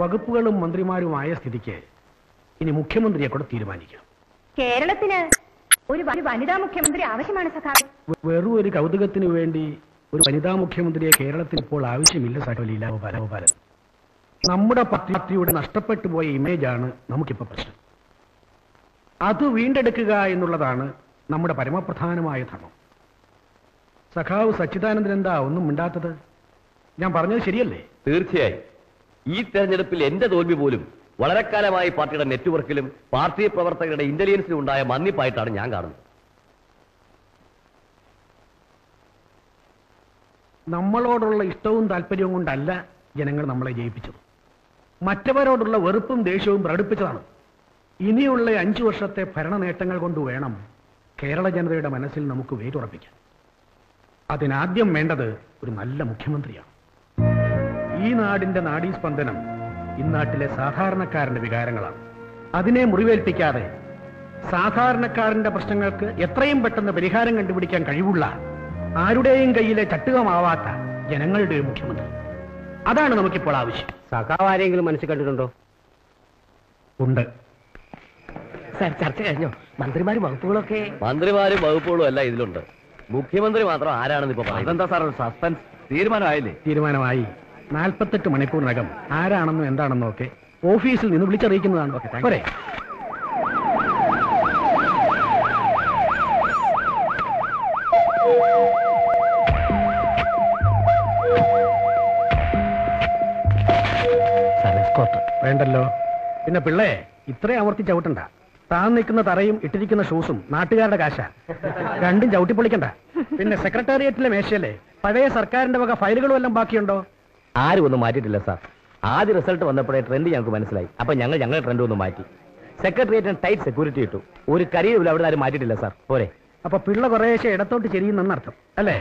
വകുപ്പുകളും മന്ത്രിമാരുമായ സ്ഥിതിക്ക് ഇനി മുഖ്യമന്ത്രിയെ കൂടെ തീരുമാനിക്കാം. കേരളത്തിന് ഒരു വനിതാ മുഖ്യമന്ത്രി ആവശ്യമാണ് സഖാവ്. വെറും ഒരു കൗതുകത്തിന് വേണ്ടി ഒരു വനിതാ മുഖ്യമന്ത്രിയെ കേരളത്തിൽ ഇപ്പോൾ ആവശ്യമില്ല സഖാവ് ലീലാഗോപാലൻ. നമ്മുടെ പാർട്ടിയുടെ നഷ്ടപ്പെട്ടു പോയ ഇമേജാണ് നമുക്കിപ്പോൾ പ്രശ്നം. അത് വീണ്ടെടുക്കുക എന്നുള്ളതാണ് നമ്മുടെ പരമപ്രധാനമായ ധർമ്മം. സഖാവ് സച്ചിദാനന്ദൻ എന്താ ഒന്നും മിണ്ടാത്തത്? ഞാൻ പറഞ്ഞത് ശരിയല്ലേ? തീർച്ചയായും. ഈ തെരഞ്ഞെടുപ്പിൽ എന്റെ തോൽവി പോലും വളരെ കാലമായി പാർട്ടിയുടെ നെറ്റ്വർക്കിലും പാർട്ടി പ്രവർത്തകരുടെ ഇന്റലിജൻസിലും ഉണ്ടായ മന്നിപ്പായിട്ടാണ് ഞാൻ കാണുന്നത്. നമ്മളോടുള്ള ഇഷ്ടവും താല്പര്യവും കൊണ്ടല്ല ജനങ്ങൾ നമ്മളെ ജയിപ്പിച്ചത്. മറ്റവരോടുള്ള വെറുപ്പും ദേഷ്യവും പ്രകടിപ്പിച്ചതാണ്. ഇനിയുള്ള 5 വർഷത്തെ ഭരണ നേട്ടങ്ങൾ കൊണ്ട് വേണം കേരള ജനതയുടെ മനസ്സിൽ നമുക്ക് വേരുറപ്പിക്കാൻ. അതിനാദ്യം വേണ്ടത് ഒരു നല്ല മുഖ്യമന്ത്രിയാണ്. ഈ നാടിന്റെ നാഡീസ്പന്ദനം ഇന്നാട്ടിലെ സാധാരണക്കാരന്റെ വികാരങ്ങളാണ്. അതിനെ മുറിവേൽപ്പിക്കാതെ സാധാരണക്കാരന്റെ പ്രശ്നങ്ങൾക്ക് എത്രയും പെട്ടെന്ന് പരിഹാരം കണ്ടുപിടിക്കാൻ കഴിവുള്ള, ആരുടെയും കയ്യിലെ ചട്ടുകമാവാത്ത ജനങ്ങളുടെ ഒരു മുഖ്യമന്ത്രി. അതാണ് നമുക്കിപ്പോൾ ആവശ്യം. സഖാവ് ആരെങ്കിലും മനസ്സിൽ കണ്ടിട്ടുണ്ടോ? ഉണ്ട് സാർ. ചർച്ച കഴിഞ്ഞോ? മന്ത്രിമാരും വകുപ്പുകളും അല്ല ഇതിലുണ്ട്. മുഖ്യമന്ത്രി മാത്രം ആരാണെന്ന് ഇപ്പൊ അതെന്താ സാർ ഒരു സസ്പെൻസ്? തീരുമാനമായില്ലേ? തീരുമാനമായി. 48 മണിക്കൂറിനകം ആരാണെന്നും എന്താണെന്നും ഒക്കെ ഓഫീസിൽ നിന്ന് വിളിച്ചറിയിക്കുന്നതാണ്. പോരെ? വേണ്ടല്ലോ. പിന്നെ പിള്ളേ ഇത്രയും അമർത്തി ചവിട്ടണ്ട. താൻ നിൽക്കുന്ന തറയും ഇട്ടിരിക്കുന്ന ഷൂസും നാട്ടുകാരുടെ കാശ. രണ്ടും ചവിട്ടിപ്പൊളിക്കണ്ട. പിന്നെ സെക്രട്ടേറിയറ്റിലെ മേശയല്ലേ പഴയ സർക്കാരിന്റെ വക ഫയലുകളും എല്ലാം ബാക്കിയുണ്ടോ? ആരും ഒന്നും മാറ്റിയിട്ടില്ല സാർ. ആദ്യ റിസൾട്ട് വന്നപ്പോഴേ ട്രെൻഡ് ഞങ്ങൾക്ക് മനസ്സിലായി. അപ്പൊ ഞങ്ങളുടെ ട്രെൻഡ് ഒന്ന് മാറ്റി. സെക്രട്ടേറിയറ്റിന് ടൈറ്റ് സെക്യൂരിറ്റി ഇട്ടു. ഒരു കരിയില്ല അവിടെ ആരും മാറ്റിയിട്ടില്ല സാർ. പോരെ? അപ്പൊ പിള്ള കുറേശ്ശെ ഇടത്തോട്ട് ചെരിയുന്നർത്ഥം അല്ലേ?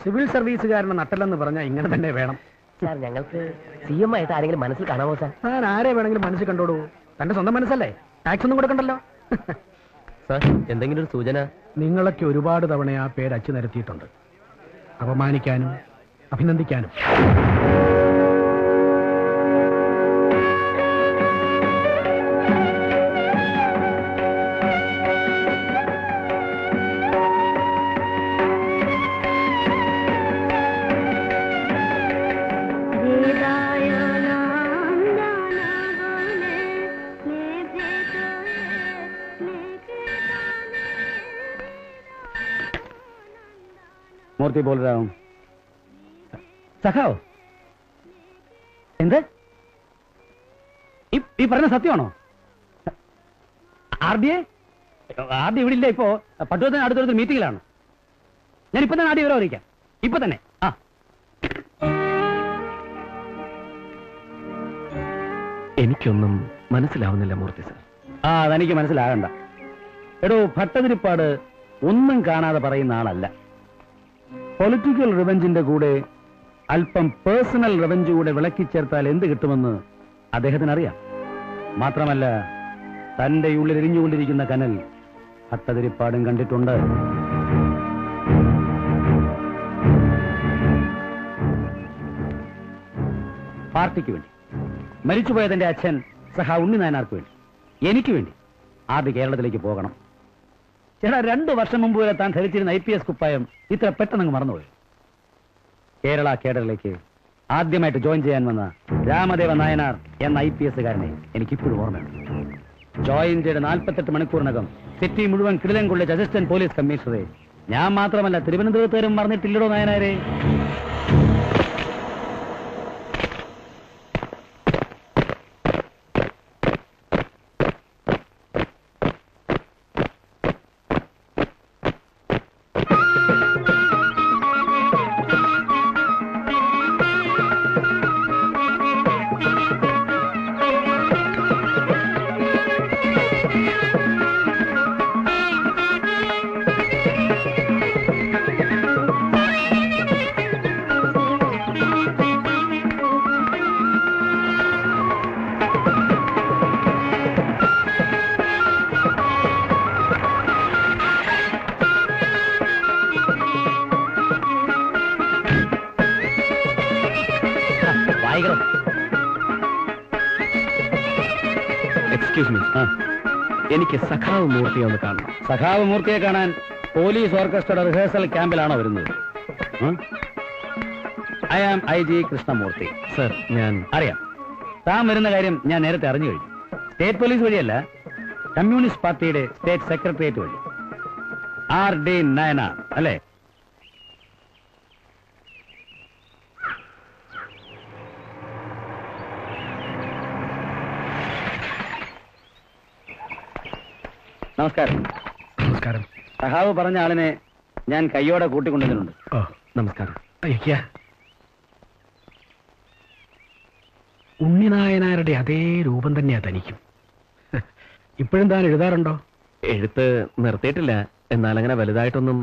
സിവിൽ സർവീസുകാരനെ നട്ടല്ലെന്ന് പറഞ്ഞാൽ ഇങ്ങനെ തന്നെ വേണം സാർ. ഞങ്ങൾക്ക് CM ആയിട്ട് ആരെങ്കിലും മനസ്സിൽ കാണാമോ സാർ? താൻ ആരെ വേണമെങ്കിലും മനസ്സിൽ കണ്ടോളൂ. തന്റെ സ്വന്തം മനസ്സല്ലേ? ടാക്സ് ഒന്നും കൊടുക്കണ്ടല്ലോ. സാർ എന്തെങ്കിലും ഒരു സൂചന? നിങ്ങളൊക്കെ ഒരുപാട് തവണ ആ പേര് അച്ചു നിരത്തിയിട്ടുണ്ട്. അപമാനിക്കാനും അഭിനന്ദിക്കാനും. മൂർത്തി बोल रहा हूं. സഖാവ് എന്ത് ഈ പറഞ്ഞ സത്യമാണോ? RD ഇവിടെ ഇല്ല. ഇപ്പോ പട്ടുവത്തിന് അടുത്തൊരു മീറ്റിംഗിലാണ്. ഞാൻ ഇപ്പൊ തന്നെ RD വിവരം അറിയിക്കാം. ഇപ്പൊ തന്നെ. എനിക്കൊന്നും മനസ്സിലാവുന്നില്ല മൂർത്തി സാർ. അതെനിക്ക് മനസ്സിലാകണ്ട. എടോ, ഭട്ടതിരിപ്പാട് ഒന്നും കാണാതെ പറയുന്ന ആളല്ല. പൊളിറ്റിക്കൽ റിവെഞ്ചിന്റെ കൂടെ അല്പം പേഴ്സണൽ റിവെഞ്ച് കൂടെ വിളക്കിച്ചേർത്താൽ എന്ത് കിട്ടുമെന്ന് അദ്ദേഹത്തിന് അറിയാം. മാത്രമല്ല, തന്റെ ഉള്ളിൽ എരിഞ്ഞുകൊണ്ടിരിക്കുന്ന കനൽ ഭട്ടതിരിപ്പാടും കണ്ടിട്ടുണ്ട്. പാർട്ടിക്ക് വേണ്ടി, മരിച്ചുപോയ തന്റെ അച്ഛൻ സഹ ഉണ്ണി നായനാർക്ക് വേണ്ടി, എനിക്ക് വേണ്ടി RD കേരളത്തിലേക്ക് പോകണം. ചേട്ടാ, 2 വർഷം മുമ്പ് വരെ താൻ ധരിച്ചിരുന്ന IPS കുപ്പായം ഇത്ര പെട്ടെന്ന് മറന്നുപോയി. കേരള കേഡറിലേക്ക് ആദ്യമായിട്ട് ജോയിൻ ചെയ്യാൻ വന്ന രാമദേവ നായനാർ എന്ന IPSകാരനെ എനിക്കിപ്പോഴും ഓർമ്മയുണ്ട്. ജോയിൻ ചെയ്ത് 48 മണിക്കൂറിനകം സിറ്റി മുഴുവൻ കിടിലം കൊള്ളിച്ച അസിസ്റ്റന്റ് പോലീസ് കമ്മീഷണറെ ഞാൻ മാത്രമല്ല തിരുവനന്തപുരത്തുകാരും മറന്നിട്ടില്ലടോ നായനാരെ. എനിക്ക് സഖാവ് മൂർത്തിയെ ഒന്ന് കാണണം. സഖാവ് മൂർത്തിയെ കാണാൻ പോലീസ് ഓർക്കസ്ട്രയുടെ റിഹേഴ്സൽ ക്യാമ്പിലാണോ വരുന്നത്? I am IG Krishnamurthy. Sir, ഞാൻ അറിയാം. താൻ വരുന്ന കാര്യം ഞാൻ നേരത്തെ അറിഞ്ഞു കഴിഞ്ഞു. സ്റ്റേറ്റ് പോലീസ് വഴിയല്ല, കമ്മ്യൂണിസ്റ്റ് പാർട്ടിയുടെ സ്റ്റേറ്റ് സെക്രട്ടേറിയറ്റ് വഴി. RD നയനാർ അല്ലേ? നമസ്കാരം. നമസ്കാരം. സഹാവ് പറഞ്ഞ ആളിനെ ഞാൻ കയ്യോടെ കൂട്ടിക്കൊണ്ടുവന്നിട്ടുണ്ട്. ഓ, നമസ്കാരം. അയ്യ, ഉണ്ണിനായനാരുടെ അതേ രൂപം തന്നെയാ തനിക്കും. ഇപ്പോഴും താൻ എഴുതാറുണ്ടോ? എഴുത്ത് നിർത്തിയിട്ടില്ല, എന്നാൽ അങ്ങനെ വലുതായിട്ടൊന്നും.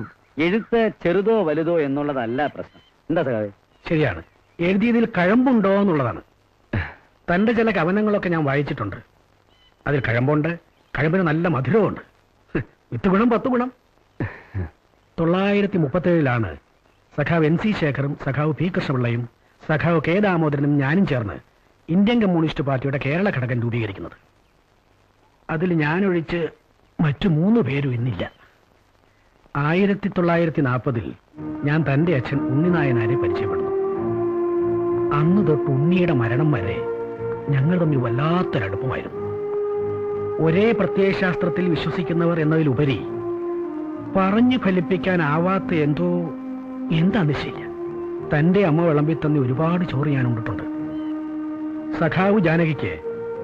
എഴുത്ത് ചെറുതോ വലുതോ എന്നുള്ളതല്ല പ്രശ്നം. എന്താ സഹാവേ? ശരിയാണ്, എഴുതിയതിൽ കഴമ്പുണ്ടോ എന്നുള്ളതാണ്. തന്റെ ചില കവനങ്ങളൊക്കെ ഞാൻ വായിച്ചിട്ടുണ്ട്. അതിൽ കഴമ്പുണ്ട്, കഴമ്പിന് നല്ല മധുരമുണ്ട്. 10 ഗുണം 10 ഗുണം. 937 സഖാവ് NC ശേഖറും സഖാവ് P കൃഷ്ണപിള്ളയും സഖാവ് K ദാമോദരനും ഞാനും ചേർന്ന് ഇന്ത്യൻ കമ്മ്യൂണിസ്റ്റ് പാർട്ടിയുടെ കേരള ഘടകം രൂപീകരിക്കുന്നത്. അതിൽ ഞാനൊഴിച്ച് മറ്റു 3 പേരും ഇന്നില്ല. 1940 ഞാൻ തന്റെ അച്ഛൻ ഉണ്ണിനായനാരെ പരിചയപ്പെടുന്നു. അന്ന് തൊട്ട് ഉണ്ണിയുടെ മരണം വരെ ഞങ്ങൾ തമ്മിൽ വല്ലാത്തൊരടുപ്പമായിരുന്നു. ഒരേ പ്രത്യയശാസ്ത്രത്തിൽ വിശ്വസിക്കുന്നവർ എന്നതിലുപരി പറഞ്ഞു ഫലിപ്പിക്കാനാവാത്ത എന്താന്ന് ശരിയ. തന്റെ അമ്മ വിളമ്പി തന്നെ ഒരുപാട് ചോറ് ഞാൻ ഉണ്ടിട്ടുണ്ട്. സഖാവ് ജാനകിക്ക്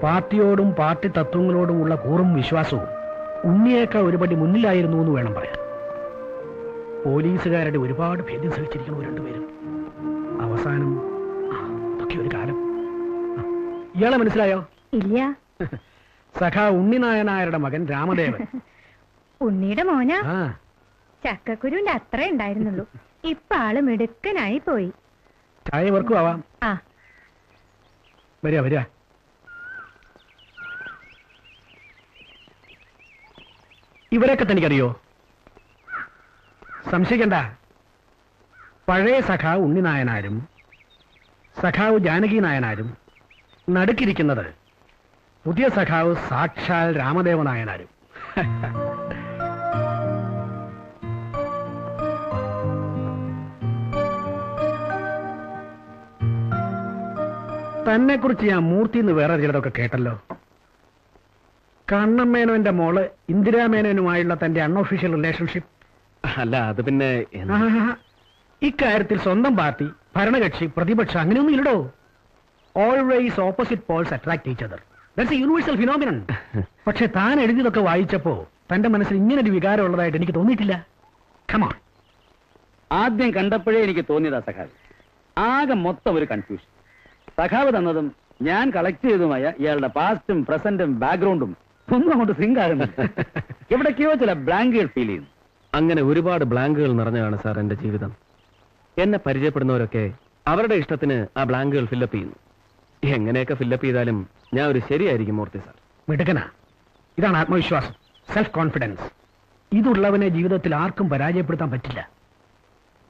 പാർട്ടിയോടും പാർട്ടി തത്വങ്ങളോടുമുള്ള കൂറും വിശ്വാസവും ഉണ്ണിയേക്കാൾ ഒരുപടി മുന്നിലായിരുന്നു എന്ന് വേണം പറയാൻ. പോലീസുകാരുടെ ഒരുപാട് ഭേദ്യം സഹിച്ചിരിക്കുന്നു രണ്ടുപേരും. അവസാനം അതൊക്കെ ഒരു കാലം. ഇയാളെ മനസ്സിലായോ? ഇല്ല. സഖാവ് ഉണ്ണിനായനായരുടെ മകൻ രാമദേവൻ. ഉണ്ണിയുടെ മോന ആ, ചക്കക്കുരുവിന്റെ അത്രേ ഉണ്ടായിരുന്നുള്ളൂ. ഇപ്പൊ ആള് മിടുക്കനായി പോയി. ചായ വർക്കും ആവാം. ആ, വരിക. ഇവരൊക്കെ തനിക്കറിയോ? സംശയിക്കണ്ട. പഴയ സഖാവ് ഉണ്ണിനായനാരും സഖാവ് ജാനകി നായനാരും നടുക്കിരിക്കുന്നത് പുതിയ സഖാവ് സാക്ഷാൽ രാമദേവ നായനാരും. തന്നെ കുറിച്ച് ഞാൻ മൂർത്തിന്ന് വേറെ ചിലതൊക്കെ കേട്ടല്ലോ. കണ്ണമ്മേനോന്റെ മോള് ഇന്ദിരാമേനോനുമായുള്ള തന്റെ അൺഒഫീഷ്യൽ റിലേഷൻഷിപ്പ്. അല്ല, അത് പിന്നെ ഇക്കാര്യത്തിൽ സ്വന്തം പാർട്ടി, ഭരണകക്ഷി, പ്രതിപക്ഷം അങ്ങനെയൊന്നും ഇല്ലടോ. Always opposite poles attract each other. That's a universal phenomenon. പക്ഷെ താൻ എഴുതിയതൊക്കെ വായിച്ചപ്പോ തന്റെ മനസ്സിൽ ഇങ്ങനൊരു വികാരം ഉള്ളതായിട്ട് എനിക്ക് തോന്നിയിട്ടില്ല. Come on. ആദ്യം കണ്ടപ്പോഴേ എനിക്ക് തോന്നിയതാ സഖാവ്. ആകെ മൊത്തം ഒരു കൺഫ്യൂഷൻ. സഖാവ് തന്നതും ഞാൻ കളക്ട് ചെയ്തതുമായ ഇയാളുടെ പാസ്റ്റും പ്രസന്റും ബാക്ക്ഗ്രൗണ്ടും ഒന്നും അങ്ങോട്ട് സിങ്ക് ആകുന്നില്ല. എവിടേക്കോ ചില ബ്ലാങ്കുകൾ ഫീൽ ചെയ്യുന്നു. അങ്ങനെ ഒരുപാട് ബ്ലാങ്കുകൾ നിറഞ്ഞതാണ് സാർ എന്റെ ജീവിതം. എന്നെ പരിചയപ്പെടുന്നവരൊക്കെ അവരുടെ ഇഷ്ടത്തിന് ആ ബ്ലാങ്കുകൾ ഫില്ലപ്പ് ചെയ്യുന്നു. എങ്ങനെയൊക്കെ ഫില്ലപ്പ് ചെയ്താലും ഞാൻ ഒരു ശരിയായിരിക്കും മൂർത്തി സാർ. മിടുക്കനാ. ഇതാണ് ആത്മവിശ്വാസം, സെൽഫ് കോൺഫിഡൻസ്. ഇതുള്ളവനെ ജീവിതത്തിൽ ആർക്കും പരാജയപ്പെടുത്താൻ പറ്റില്ല.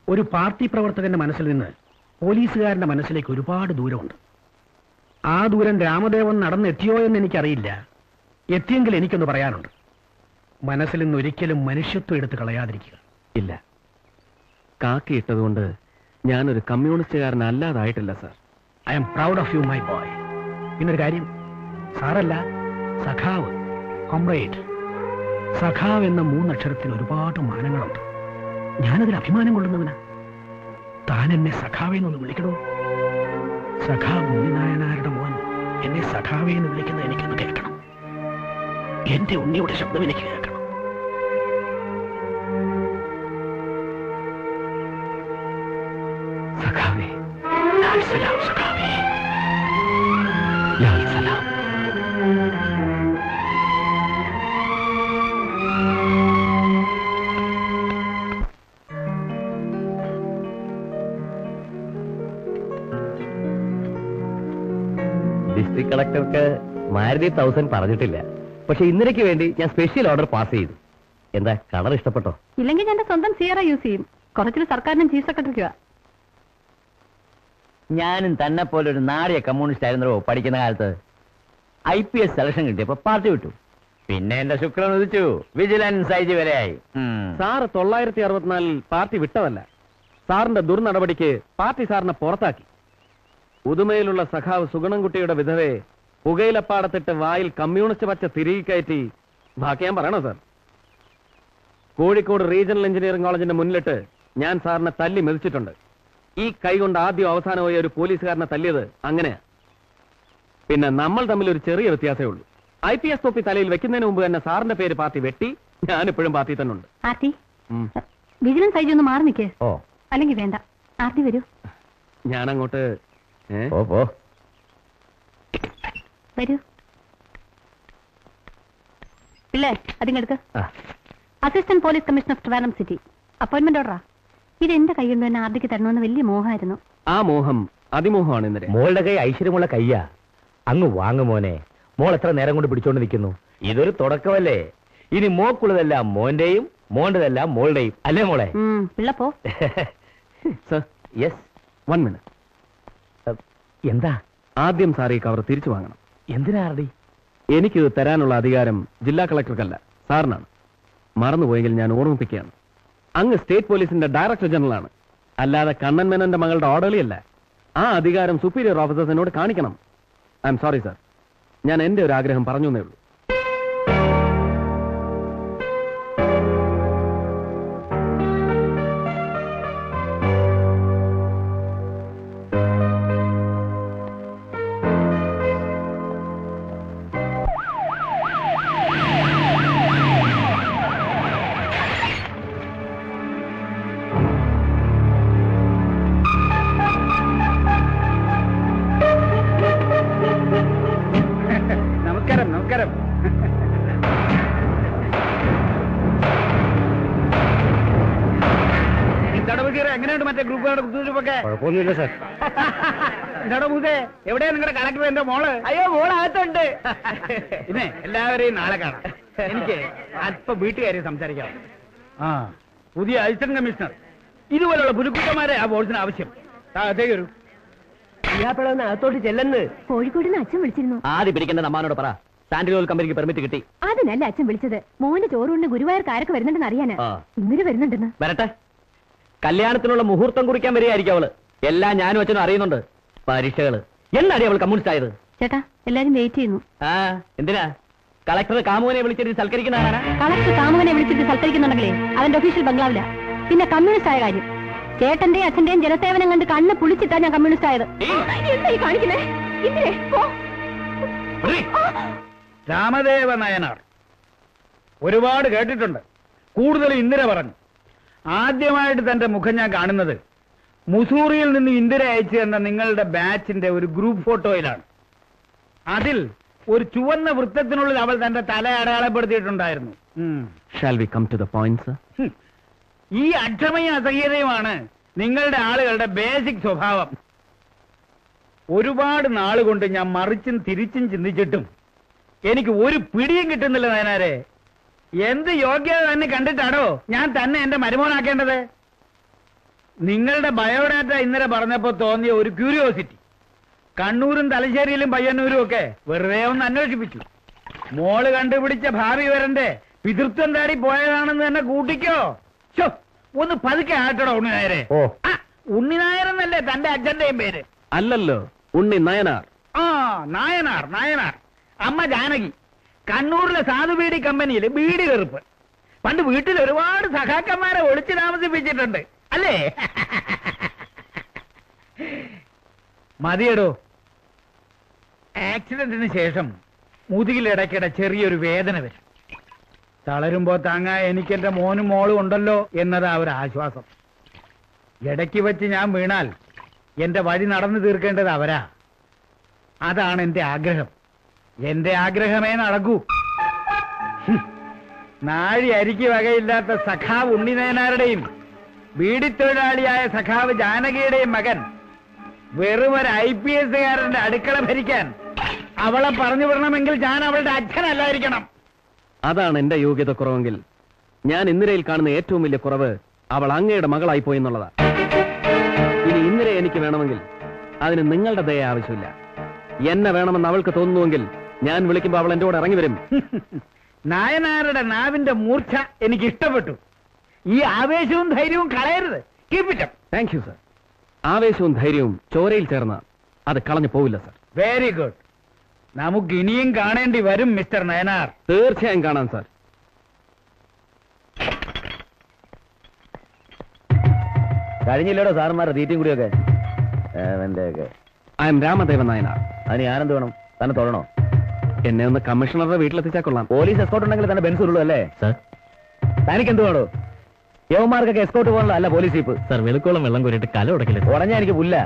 ഒരു പാർട്ടി പ്രവർത്തകന്റെ മനസ്സിൽ നിന്ന് പോലീസുകാരന്റെ മനസ്സിലേക്ക് ഒരുപാട് ദൂരമുണ്ട്. ആ ദൂരം രാമദേവൻ നടന്നെത്തിയോ എന്ന് എനിക്കറിയില്ല. എത്തിയെങ്കിൽ എനിക്കൊന്ന് പറയാനുണ്ട്. മനസ്സിൽ നിന്ന് ഒരിക്കലും മനുഷ്യത്വം എടുത്ത് കളയാതിരിക്കുക. ഇല്ല, കാക്കി ഇട്ടതുകൊണ്ട് ഞാനൊരു കമ്മ്യൂണിസ്റ്റുകാരനല്ലാതായിട്ടില്ല sir. I am proud of you my boy. പിന്നൊരു കാര്യം, സാറല്ല, സഖാവ്, കോംറേഡ്. സഖാവ് എന്ന 3 അക്ഷരത്തിന് ഒരുപാട് മാനങ്ങളുണ്ട്. ഞാനതിൽ അഭിമാനം കൊള്ളുന്നവനാ. താൻ എന്നെ സഖാവേന്നൊന്ന് വിളിക്കണോ? സഖാവ് ഉണ്ണിനായനാരുടെ മോൻ എന്നെ സഖാവേന്ന് വിളിക്കുന്നത് എനിക്കൊന്ന് കേൾക്കണം. എന്റെ ഉണ്ണിയുടെ ശബ്ദം എനിക്ക് കേൾക്കണം. സഖാവേ, ലാൽ സലാം. സഖാവേ, ലാൽ സലാം. ഡിസ്ട്രിക്ട് കളക്ടർക്ക് മാരുതി 1000 പറഞ്ഞിട്ടില്ല. പക്ഷെ ഇന്നലേക്ക് വേണ്ടി ഞാൻ സ്പെഷ്യൽ ഓർഡർ പാസ് ചെയ്തു. എന്താ, കളർ ഇഷ്ടപ്പെട്ടോ? ഇല്ലെങ്കിൽ ഞാൻ സ്വന്തം സിയറ യൂസ് ചെയ്യും. കുറച്ചിൽ സർക്കാരിനും ചീഫ് സെക്രട്ടറിക്കുവാ. ഞാനും തന്നെ പോലെ ഒരു നാടിയ കമ്മ്യൂണിസ്റ്റ് ആയിരുന്നോ പഠിക്കുന്ന കാലത്ത്. IPS സെലക്ഷൻ കിട്ടിയപ്പോ പാർട്ടി വിട്ടു. പിന്നെ എന്റെ ശുക്രൻ ഉദിച്ചു, വിജിലൻസ് ഐ ജി വരെയായി. സാറ് 964 പാർട്ടി വിട്ടതല്ല. സാറിന്റെ ദുർനടപടിക്ക് പാർട്ടി സാറിനെ പുറത്താക്കി. ഉദുമയിലുള്ള സഖാവ് സുഗണൻകുട്ടിയുടെ വിധവയെ പുകയിലപ്പാടത്തിട്ട് വായിൽ കമ്മ്യൂണിസ്റ്റ് പച്ച തിരികെ കയറ്റി. ബാക്കി ഞാൻ പറയണോ സാർ? കോഴിക്കോട് റീജിയണൽ എഞ്ചിനീയറിംഗ് കോളേജിന്റെ മുന്നിലിട്ട് ഞാൻ സാറിനെ തല്ലി മെതിച്ചിട്ടുണ്ട്. ഈ കൈ കൊണ്ട് ആദ്യം അവസാനമായി ഒരു പോലീസുകാരനെ തല്ലിയത് അങ്ങനെയാ. പിന്നെ നമ്മൾ തമ്മിൽ ഒരു ചെറിയ വ്യത്യാസമേ ഉള്ളൂ. IPS തൊപ്പി തലയിൽ വെക്കുന്നതിന് മുമ്പ് തന്നെ സാറിന്റെ പേര് പാർട്ടി വെട്ടി. ഞാനിപ്പോഴും പാർട്ടി തന്നെ ഉണ്ട്. ആർത്തി, വിജിലൻസ് ഐ ജി ഒന്ന് മാറി നിൽക്കേ, ഓ അല്ലെങ്കിൽ വേണ്ട. ആർത്തി വരൂ. ഞാനങ്ങോട്ട് പോ. വരൂ. പിള്ളേ അതിങ്ങെടുക്ക്. Assistant police commissioner Trivandrum city, appointment ഓർഡറാ. ഇത് എന്റെ കൈ കൊണ്ട് തന്നെ ആർത്തിക്ക് തരണമെന്ന് വലിയ മോഹമായിരുന്നു. ആ മോഹം അതിമോഹമാണ് ഇന്നലെ. മോളുടെ കൈ ഐശ്വര്യമുള്ള കയ്യാ. അങ്ങ് വാങ്ങു മോനെ. മോൾ എത്ര നേരം കൊണ്ട് പിടിച്ചോണ്ട് നിൽക്കുന്നു? ഇതൊരു തുടക്കമല്ലേ. ഇനി മോക്കുള്ളതെല്ലാം മോന്റെയും മോണ്ടതെല്ലാം മോളുടെയും, അല്ലേ മോളെ? പിള്ള പോ. Sir, yes. 1 minute. എന്താ? ആദ്യം സാർ ഈ കവർ തിരിച്ചു വാങ്ങണം. എന്തിനാർടി? എനിക്കിത് തരാനുള്ള അധികാരം ജില്ലാ കളക്ടർക്കല്ല, സാറിനാണ്. മറന്നുപോയെങ്കിൽ ഞാൻ ഓർമ്മിപ്പിക്കുകയാണ്. അങ്ങ് സ്റ്റേറ്റ് പോലീസിന്റെ ഡയറക്ടർ ജനറൽ ആണ്, അല്ലാതെ കണ്ണൻ മേനോന്റെ മകളുടെ ഓർഡറിയല്ല. ആ അധികാരം സുപ്പീരിയർ ഓഫീസേഴ്സിനോട് കാണിക്കണം. ഐ എം സോറി സാർ, ഞാൻ എന്റെ ഒരു ആഗ്രഹം പറഞ്ഞു എന്നേ ഉള്ളൂ. നമസ്കാരം. എന്താടോ ബഷീറേ, എങ്ങനെയുണ്ട് മറ്റേ ഗ്രൂപ്പുകാരുടെ കുത്തുവെപ്പൊക്കെ? കുഴപ്പമൊന്നുമില്ല സാർ. എന്താടോ മൂസേ, എവിടെയാ നിങ്ങളുടെ കളക്ടർ? എന്റെ മോള്. അയ്യോ, മോളകത്തുണ്ട്. പിന്നെ എല്ലാവരെയും നാളെ കാണാം. എനിക്ക് അല്പം വീട്ടുകാരെ സംസാരിക്കാം. പുതിയ അസിസ്റ്റന്റ് കമ്മീഷണർ, ഇതുപോലുള്ള പുരുക്കുട്ടന്മാരെ ആ ബോർഡ്സിന് ആവശ്യം. അതേക്ക് വരൂ. അകത്തോട്ട് ചെല്ലെന്ന് കോഴിക്കോട് നിന്ന് അച്ഛൻ വിളിച്ചിരുന്നു. ആദ്യം പിടിക്കേണ്ടത് അമ്മാനോട് പറ. സാൻഡ്രി ഓയിൽ കമ്പനിക്ക് പെർമിറ്റ് കിട്ടി. അതിനല്ല അച്ഛൻ വിളിച്ചത്, മോന്റെ ചോറുകൊണ്ട് ഗുരുവായൂർക്കാരൊക്കെ വരുന്നുണ്ടെന്ന് അറിയാന്. ഇന്നലെ വരുന്നുണ്ടെന്ന്. വരട്ടെ. കല്യാണത്തിനുള്ള മുഹൂർത്തം കുറിക്കാൻ വരികയായിരിക്കും അവള്. എല്ലാം ഞാനും അച്ഛനും അറിയുന്നുണ്ട്. പരീക്ഷകള് എന്നാടി അവൾ കമ്മ്യൂണിസ്റ്റ് ആയത്? ചേട്ടാ, എല്ലാരും വെയിറ്റ് ചെയ്യുന്നു. എന്തിനാ കളക്ടർ കാമുവിനെ വിളിച്ചിട്ട് സൽക്കരിക്കുന്നതാണ്? കളക്ടർ കാമുകനെ വിളിച്ചിട്ട് സൽക്കരിക്കുന്നുണ്ടെങ്കിലേ അവന്റെ ഒഫീഷ്യൽ ബംഗ്ലാവില്ല. പിന്നെ കമ്മ്യൂണിസ്റ്റ് ആയ കാര്യം, ചേട്ടന്റെയും അച്ഛന്റെയും ജനസേവനം കണ്ട് കണ്ണ് പുളിച്ചിട്ടാ ഞാൻ കമ്മ്യൂണിസ്റ്റ് ആയത്. എന്തായി കാണിക്കുന്നേ? ഇല്ലേ പോ. രാമദേവ നായനാർ ഒരുപാട് കേട്ടിട്ടുണ്ട്, കൂടുതൽ ഇന്ദിര പറഞ്ഞു. ആദ്യമായിട്ട് തന്റെ മുഖം ഞാൻ കാണുന്നത് മുസൂറിയിൽ നിന്ന് ഇന്ദിര അയച്ചു തന്ന നിങ്ങളുടെ ബാച്ചിന്റെ ഒരു ഗ്രൂപ്പ് ഫോട്ടോയിലാണ്. അതിൽ ഒരു ചുവന്ന വൃത്തത്തിനുള്ളിൽ അവൾ തന്റെ തല അടയാളപ്പെടുത്തിയിട്ടുണ്ടായിരുന്നു. Shall we come to the point, sir? ഈ അക്ഷമയും അസഹ്യതയുമാണ് നിങ്ങളുടെ ആളുകളുടെ ബേസിക് സ്വഭാവം. ഒരുപാട് നാളുകൊണ്ട് ഞാൻ മറിച്ചും തിരിച്ചും ചിന്തിച്ചിട്ടും എനിക്ക് ഒരു പിടിയും കിട്ടുന്നില്ല നായനാരെ. എന്ത് യോഗ്യത തന്നെ കണ്ടിട്ടാണോ ഞാൻ തന്നെ എന്റെ മരുമോനാക്കേണ്ടത്? നിങ്ങളുടെ ബയോഡാറ്റ ഇന്നലെ പറഞ്ഞപ്പോ തോന്നിയ ഒരു ക്യൂരിയോസിറ്റി കണ്ണൂരും തലശ്ശേരിയിലും പയ്യന്നൂരും ഒക്കെ വെറുതെ ഒന്ന് അന്വേഷിപ്പിച്ചു. മോള് കണ്ടുപിടിച്ച ഭാവി വരന്റെ പിതൃത്വം താടി പോയതാണെന്ന് തന്നെ കൂട്ടിക്കോ. ഒന്ന് പതുക്കെ ആട്ടടോ ഉണ്ണിനായരെ. ഉണ്ണിനായരെന്നല്ലേ തന്റെ അച്ഛന്റെയും പേര്? അല്ലല്ലോ, ഉണ്ണി നയനാർ. നായനാർ. നായനാർ അമ്മ ജാനകി. കണ്ണൂരിലെ സാധുബീഡി കമ്പനിയിൽ ബീഡി വെറുപ്പ്. പണ്ട് വീട്ടിൽ ഒരുപാട് സഖാക്കന്മാരെ ഒളിച്ചു താമസിപ്പിച്ചിട്ടുണ്ട് അല്ലേ? മതിയടോ. ആക്സിഡന്റിന് ശേഷം മുതുകിലിടയ്ക്കിടെ ചെറിയൊരു വേദന വരും. തളരുമ്പോ താങ്ങാ എനിക്കെന്റെ മോനും മോളും ഉണ്ടല്ലോ എന്നതാ ഒരു ആശ്വാസം. ഇടയ്ക്ക് വെച്ച് ഞാൻ വീണാൽ എന്റെ വഴി നടന്നു തീർക്കേണ്ടത് അവരാ. അതാണ് എന്റെ ആഗ്രഹം. എന്റെ ആഗ്രഹമേ നടക്കൂ. നാഴി അരിക്ക് വകയില്ലാത്ത സഖാവ് ഉണ്ണിനയനാരുടെയും ബീഡിത്തൊഴിലാളിയായ സഖാവ് ജാനകിയുടെയും മകൻ വെറുമൊരു IPS-കാരന്റെ അടുക്കള ഭരിക്കാൻ അവളെ പറഞ്ഞു വിടണമെങ്കിൽ ഞാൻ അവളുടെ അച്ഛനല്ലായിരിക്കണം. അതാണ് എന്റെ യോഗ്യത കുറവെങ്കിൽ ഞാൻ ഇന്ദിരയിൽ കാണുന്ന ഏറ്റവും വലിയ കുറവ് അവൾ അങ്ങയുടെ മകളായി പോയി എന്നുള്ളതാ. ഇനി ഇന്ദിരയെ എനിക്ക് വേണമെങ്കിൽ അതിന് നിങ്ങളുടെ ദയ ആവശ്യമില്ല. എന്നെ വേണമെന്ന് അവൾക്ക് തോന്നുന്നുവെങ്കിൽ ഞാൻ വിളിക്കുമ്പോൾ അവൾ എന്റെ കൂടെ ഇറങ്ങി വരും. നായനാരുടെ നാവിന്റെ മൂർച്ച എനിക്ക് ഇഷ്ടപ്പെട്ടു. ഈ ആവേശവും ധൈര്യവും കളയരുത്. Keep it up. Thank you sir. ആവേശവും ധൈര്യവും ചോരയിൽ ചേർന്ന അത് കളഞ്ഞു പോവില്ല സർ. Very good. നമുക്ക് ഇനിയും കാണേണ്ടി വരും മിസ്റ്റർ നയനാർ. തീർച്ചയായും കാണാം സർ. കഴിഞ്ഞില്ലേടോ സാറുമാരുടെ തീറ്റയും കൂടിയൊക്കെ? I M Ramadevan Nayanar. അതിന് ഞാനെന്ത് വേണം? തന്നെ തൊഴണോ? എന്നെ ഒന്ന് കമ്മീഷണറുടെ വീട്ടിലെത്തിച്ചാൽ കൊള്ളാം. പോലീസ് എസ്കോട്ട് ഉണ്ടെങ്കിൽ തന്നെ ബെൻസ് ഉള്ളൂ അല്ലേ സർ? തനിക്ക് എന്ത് വേണോ? യവന്മാർക്കൊക്കെ എസ്കോട്ട് പോകണല്ലോ, അല്ല പോലീസ് ജീപ്പ്. സർ വെളുക്കോളം വെള്ളം കോരിട്ട് കല ഉടക്കില്ല. ഉടഞ്ഞാ എനിക്ക് പുല്ല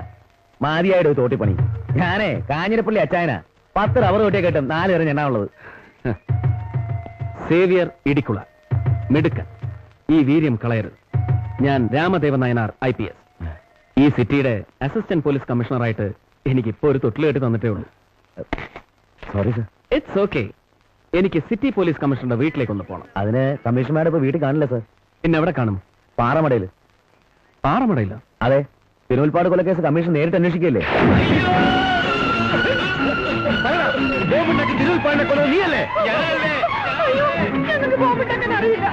മാതിയായിട്ട് ഒരു തോട്ടിപ്പണി. ഞാനേ കാഞ്ഞിരപ്പള്ളി അച്ചായനാ. 10 റബ്ബർ തോട്ടിയെ കേട്ടും 4 എറിഞ്ഞ് എണ്ണാനുള്ളത്. സേവിയർ ഇടിക്കുള മിടുക്കൻ. ഈ വീര്യം കളയരുത്. ഞാൻ രാമദേവൻ നായനാർ IPS. ഈ സിറ്റിയുടെ അസിസ്റ്റന്റ് പോലീസ് കമ്മീഷണറായിട്ട് എനിക്ക് ഇപ്പോ ഒരു തൊട്ടിൽ കെട്ടി തന്നിട്ടേ ഉള്ളൂ. Sorry sir. It's okay. എനിക്ക് സിറ്റി പോലീസ് കമ്മീഷണറുടെ വീട്ടിലേക്ക് ഒന്ന് പോകണം. അതിന് കമ്മീഷണർമാരുടെ ഇപ്പൊ വീട്ടിൽ കാണില്ല സർ. പിന്നെ എവിടെ കാണും? പാറമടയിൽ. പാറമടയില്ല? അതെ, തിരുവൽപ്പാട് കൊലക്കേസ് കമ്മീഷൻ നേരിട്ട് അന്വേഷിക്കല്ലേ. തിരുവൽപ്പാടിനെ കൊന്നത് നീയല്ലേ? ഞങ്ങൾക്ക് ബോംബുണ്ടാക്കാൻ അറിയില്ല.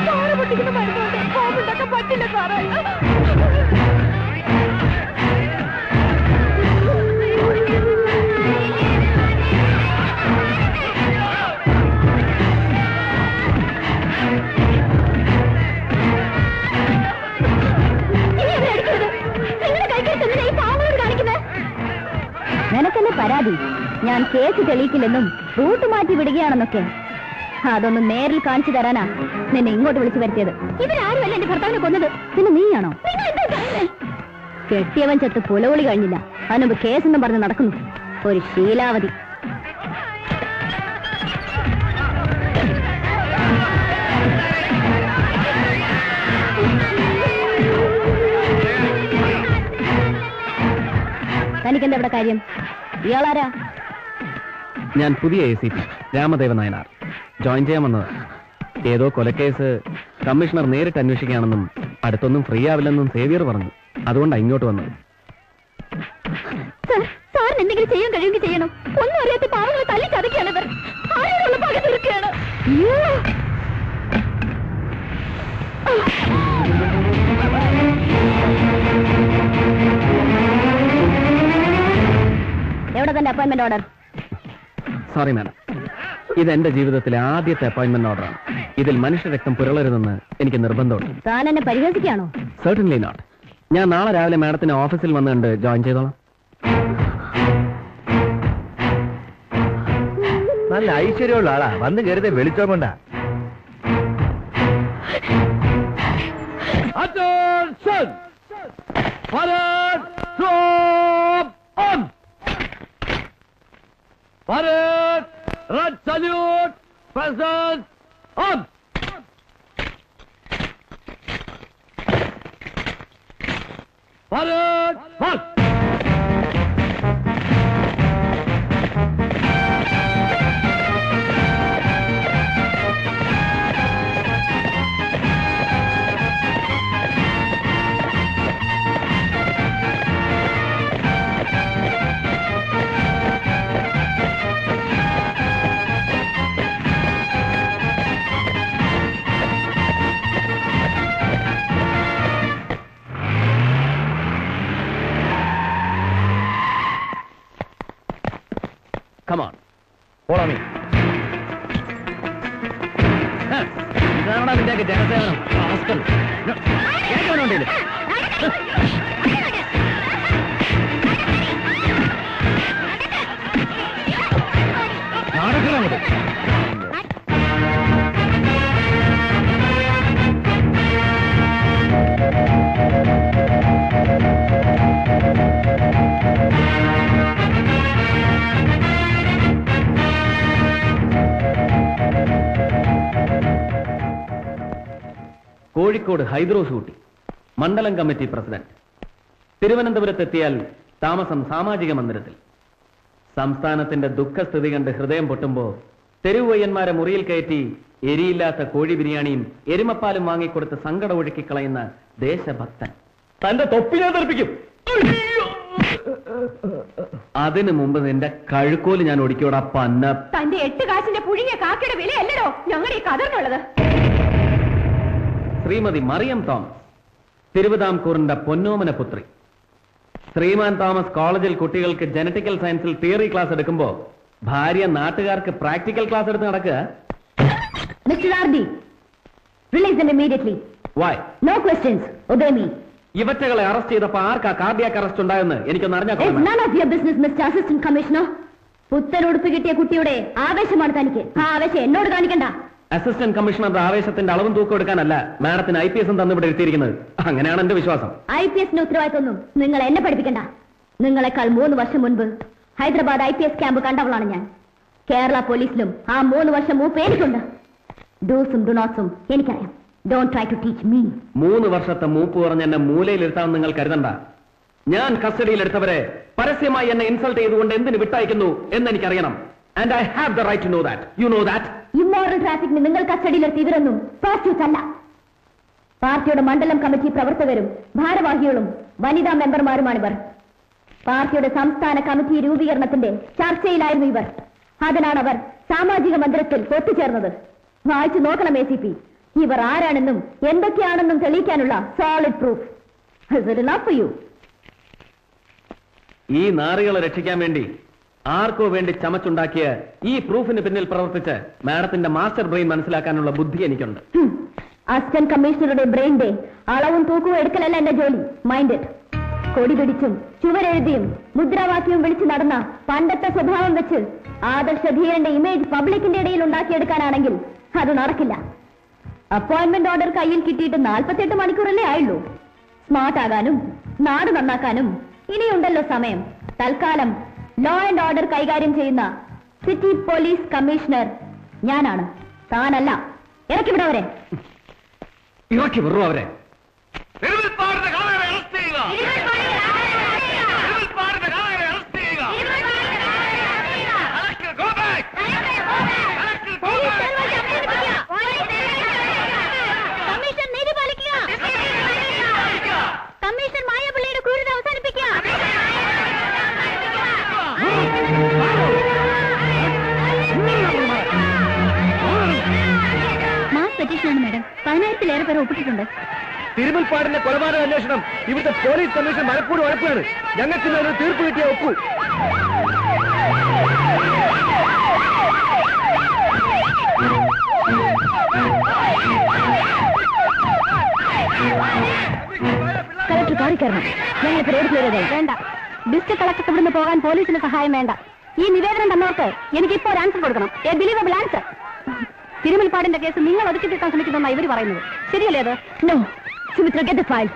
പാറ പൊട്ടിക്കുന്ന മരുന്നുണ്ട്. ബോംബുണ്ടാക്കാൻ പറ്റില്ല സാറേ. നിനക്കെന്നെ പരാതി ഞാൻ കേസ് തെളിയിക്കില്ലെന്നും റൂട്ട് മാറ്റി വിടുകയാണെന്നൊക്കെ. അതൊന്നും നേരിൽ കാണിച്ചു തരാനാ നിന്നെ ഇങ്ങോട്ട് വിളിച്ചു വരുത്തിയത്. ഇവരാരുമല്ല എന്റെ ഭർത്താവിനെ കൊന്നത്. പിന്നെ നീയാണോ? കെട്ടിയവൻ ചത്ത് പുലവിളി കഴിഞ്ഞില്ല, അതിനുമ്പ് കേസെന്നും പറഞ്ഞ് നടക്കുന്നു ഒരു ശീലാവതി. തനിക്കെന്താ ഇവിടെ കാര്യം? ഇയാളാരാ? ഞാൻ പുതിയ ACP രാമദേവൻ നായനാർ. ജോയിൻ ചെയ്യാൻ വന്നത്. ഏതോ കൊലക്കേസ് കമ്മീഷണർ നേരിട്ട് അന്വേഷിക്കുകയാണെന്നും അടുത്തൊന്നും ഫ്രീ ആവില്ലെന്നും സേവിയർ പറഞ്ഞു. അതുകൊണ്ടാണ് ഇങ്ങോട്ട് വന്നത്. സാറിന് എന്തെങ്കിലും ചെയ്യാൻ കഴിയുമെങ്കിൽ ചെയ്യണം. ഒന്നും അറിയാത്ത പാവങ്ങളെ തല്ലി ചതക്കുകയാണ് ഇവർ. ആരോടുള്ള പക തീർക്കുകയാണ്. എവിടെ തന്റെ അപ്പോയിന്റ്മെന്റ് ഓർഡർ? സോറി മാഡം, ഇത് എന്റെ ജീവിതത്തിലെ ആദ്യത്തെ അപ്പോയിന്റ്മെന്റ് ഓർഡറാണ്. ഇതിൽ മനുഷ്യരക്തം പുരളരുതെന്ന് എനിക്ക് നിർബന്ധമുണ്ട്. താൻ എന്നെ പരിഹസിക്കുകയാണോ? Certainly not. ഞാൻ നാളെ രാവിലെ മാഡത്തിന് ഓഫീസിൽ വന്ന് കണ്ട് ജോയിൻ ചെയ്തോളാം. നല്ല ഐശ്വര്യമുള്ള ആളാ. വന്ന് കയറിയത് വെളിച്ചം കൊണ്ടാ. Come on. Follow me. ഇതാണോ നിന്റെയൊക്കെ ജനസേവനം? കേൾക്കാനുണ്ടല്ലോ. നാടകങ്ങളുണ്ട്. കോഴിക്കോട് ഹൈദ്രോസ് ഊട്ടി മണ്ഡലം കമ്മിറ്റി പ്രസിഡന്റ്. തിരുവനന്തപുരത്തെത്തിയാൽ താമസം സാമാജിക മന്ദിരത്തിൽ. സംസ്ഥാനത്തിന്റെ ദുഃഖസ്ഥിതി കണ്ട് ഹൃദയം പൊട്ടുമ്പോ തെരുവയ്യന്മാരെ മുറിയിൽ കയറ്റി എരിയില്ലാത്ത കോഴി ബിരിയാണിയും എരുമപ്പാലും വാങ്ങിക്കൊടുത്ത് സങ്കടം ഒഴുക്കിക്കളയുന്ന ദേശഭക്തൻ. തന്റെ തൊപ്പി ഞാൻ തെറിപ്പിക്കും. അതിനു മുമ്പ് നിന്റെ കഴുക്കോല് ഞാൻ ഒടിക്കോടാ പന്ന. തന്റെ 8 കാശിന്റെ പുഴുങ്ങിയ കാക്കയുടെ വിലയല്ലടോ ഞങ്ങളുടെ ഈ കഥറിനുള്ളത്. ശ്രീമതി മറിയം തോമസ്, തിരുവിതാംകൂറിന്റെ പൊന്നോമന പുത്രി. ശ്രീമാൻ തോമസ് കോളേജിൽ കുട്ടികൾക്ക് ജനറ്റിക്കൽ സയൻസിൽ തിയറി ക്ലാസ് എടുക്കുമ്പോ ഭാര്യ നാട്ടുകാർക്ക് പ്രാക്ടിക്കൽ ക്ലാസ് എടുത്ത് നടക്കുക. Mister RD, release them immediately. Why? No questions. Obey me. ഇവറ്റകളെ അറസ്റ്റ് ചെയ്തപ്പോ ആർക്കാ കാർഡിയാക് അറസ്റ്റ് ഉണ്ടായെന്ന് എനിക്കൊന്ന് അറിഞ്ഞാൽ It's none of your business, Mr. Assistant Commissioner. പുത്തൻ ഉടുപ്പ് കിട്ടിയ കുട്ടിയുടെ ആവേശമാണ് തനിക്ക്. ആ ആവേശം എന്നോട് കാണിക്കണ്ട. അസിസ്റ്റന്റ് കമ്മീഷണറുടെ ആവേശത്തിന്റെ അളവും തൂക്കം എടുക്കാനല്ല മാഡത്തിന് IPS തന്നിവിടെ എത്തിയിരിക്കുന്നത്. അങ്ങനെയാണ് എന്റെ വിശ്വാസം. IPS-ന് ഉത്തരവാദിത്വമൊന്നും നിങ്ങൾ എന്നെ പഠിപ്പിക്കണ്ട. നിങ്ങളെക്കാൾ 3 വർഷം മുൻപ് ഹൈദരാബാദ് IPS ക്യാമ്പ് കണ്ടവളാണ് ഞാൻ. കേരള പോലീസിലും ആ 3 വർഷം മൂപ്പ് എനിക്കുണ്ട്. ഡൂസും ഡുനോട്ട്സും എനിക്കറിയാം. Don't try to teach me. 3 വർഷത്തെ മൂപ്പ് പറഞ്ഞ് എന്നെ മൂലയിലിരുത്താൻ നിങ്ങൾ കരുതണ്ട. ഞാൻ കസ്റ്റഡിയിലെടുത്തവരെ പരസ്യമായി എന്നെ ഇൻസൾട്ട് ചെയ്തുകൊണ്ട് എന്തിന് വിട്ടയക്കുന്നു എന്ന് എനിക്കറിയണം. And I have the right to know that. You know that? Immoral ട്രാഫിക്കിന് നിങ്ങൾ കസ്റ്റഡിയിലെടുത്ത് ഇവരൊന്നും പ്രോസ്റ്റിറ്റ്യൂട്ട്സ് അല്ല. പാർട്ടിയുടെ മണ്ഡലം കമ്മിറ്റി പ്രവർത്തകരും ഭാരവാഹികളും വനിതാ മെമ്പർമാരുമാണിവർ. പാർട്ടിയുടെ സംസ്ഥാന കമ്മിറ്റി രൂപീകരണത്തിന്റെ ചർച്ചയിലായിരുന്നു ഇവർ. അതിനാണ് അവർ സാമാജിക മന്ദിരത്തിൽ ഒത്തുചേർന്നത്. വായിച്ചു നോക്കണം ACP. ഇവർ ആരാണെന്നും എന്തൊക്കെയാണെന്നും തെളിയിക്കാനുള്ള solid proof. Is it enough for you? ഈ നാറികളെ രക്ഷിക്കാൻ വേണ്ടി ആർക്കോ വേണ്ടി ചമച്ചുണ്ടാക്കിയ ഈ പ്രൂഫിന് പിന്നിൽ പ്രവർത്തിച്ച് മാഡത്തിന്റെ മാസ്റ്റർ ബ്രെയിൻ മനസ്സിലാക്കാനുള്ള ബുദ്ധി എനിക്കുണ്ട്. അസിസ്റ്റന്റ് കമ്മീഷണറുടെ ബ്രെയിന്റെ അളവും തൂക്കവും എടുക്കലല്ല എന്റെ ജോലി. Mind it. കൊടി പിടിച്ചും ചുവരെഴുതിയും മുദ്രാവാക്യവും വിളിച്ചു നടന്ന പണ്ടത്തെ സ്വഭാവം വെച്ച് ആദർശധീരന്റെ ഇമേജ് പബ്ലിക്കിന്റെ ഇടയിൽ ഉണ്ടാക്കിയെടുക്കാനാണെങ്കിൽ അത് നടക്കില്ല. അപ്പോയിന്റ്മെന്റ് ഓർഡർ കയ്യിൽ കിട്ടിയിട്ട് 48 മണിക്കൂറല്ലേ ആയുള്ളൂ. സ്മാർട്ട് ആകാനും നാട് നന്നാക്കാനും ഇനിയുണ്ടല്ലോ സമയം. തൽക്കാലം ലോ ആൻഡ് ഓർഡർ കൈകാര്യം ചെയ്യുന്ന സിറ്റി പോലീസ് കമ്മീഷണർ ഞാനാണ്, താനല്ല. ഇറക്കി വിടവരെ. ഇറക്കി വിടൂ അവരെ. കമ്മീഷൻ മായപ്പള്ളിയുടെ ക്രൂരത അവസാനിപ്പിക്കുക. Mass പെറ്റീഷനാണ് madam. 10,000-ലേറെ പേരെ ഒപ്പിട്ടിട്ടുണ്ട്. തിരുമുൽപ്പാടിന്റെ കൊലപാതക അന്വേഷണം ഇവിടുത്തെ പോലീസ് കമ്മീഷൻ മലപ്പൂർ ഉറപ്പാണ്. ഞങ്ങൾക്ക് ഒരു തീർപ്പ് കിട്ടിയ ഒപ്പു. കളക്ടർ കാണിക്കണം. ഞങ്ങൾക്ക് റോഡ് ക്ലിയർ ചെയ്താൽ വേണ്ട. ഡിസ്ട്രിക്ട് കളക്ടർക്ക് ഇവിടുന്ന് പോകാൻ പോലീസിന് സഹായം വേണ്ട. ഈ നിവേദനം തന്നവർക്ക് എനിക്കിപ്പോ ഒരു ആൻസർ കൊടുക്കണം. A believable answer. തിരുമുൽപ്പാടിന്റെ കേസ് നിങ്ങൾ ഒതുക്കി തീർക്കാൻ ശ്രമിക്കുന്നെന്നാണ് ഇവർ പറയുന്നത്. ശരിയല്ലേ അത്? No. Sumitra, get the file.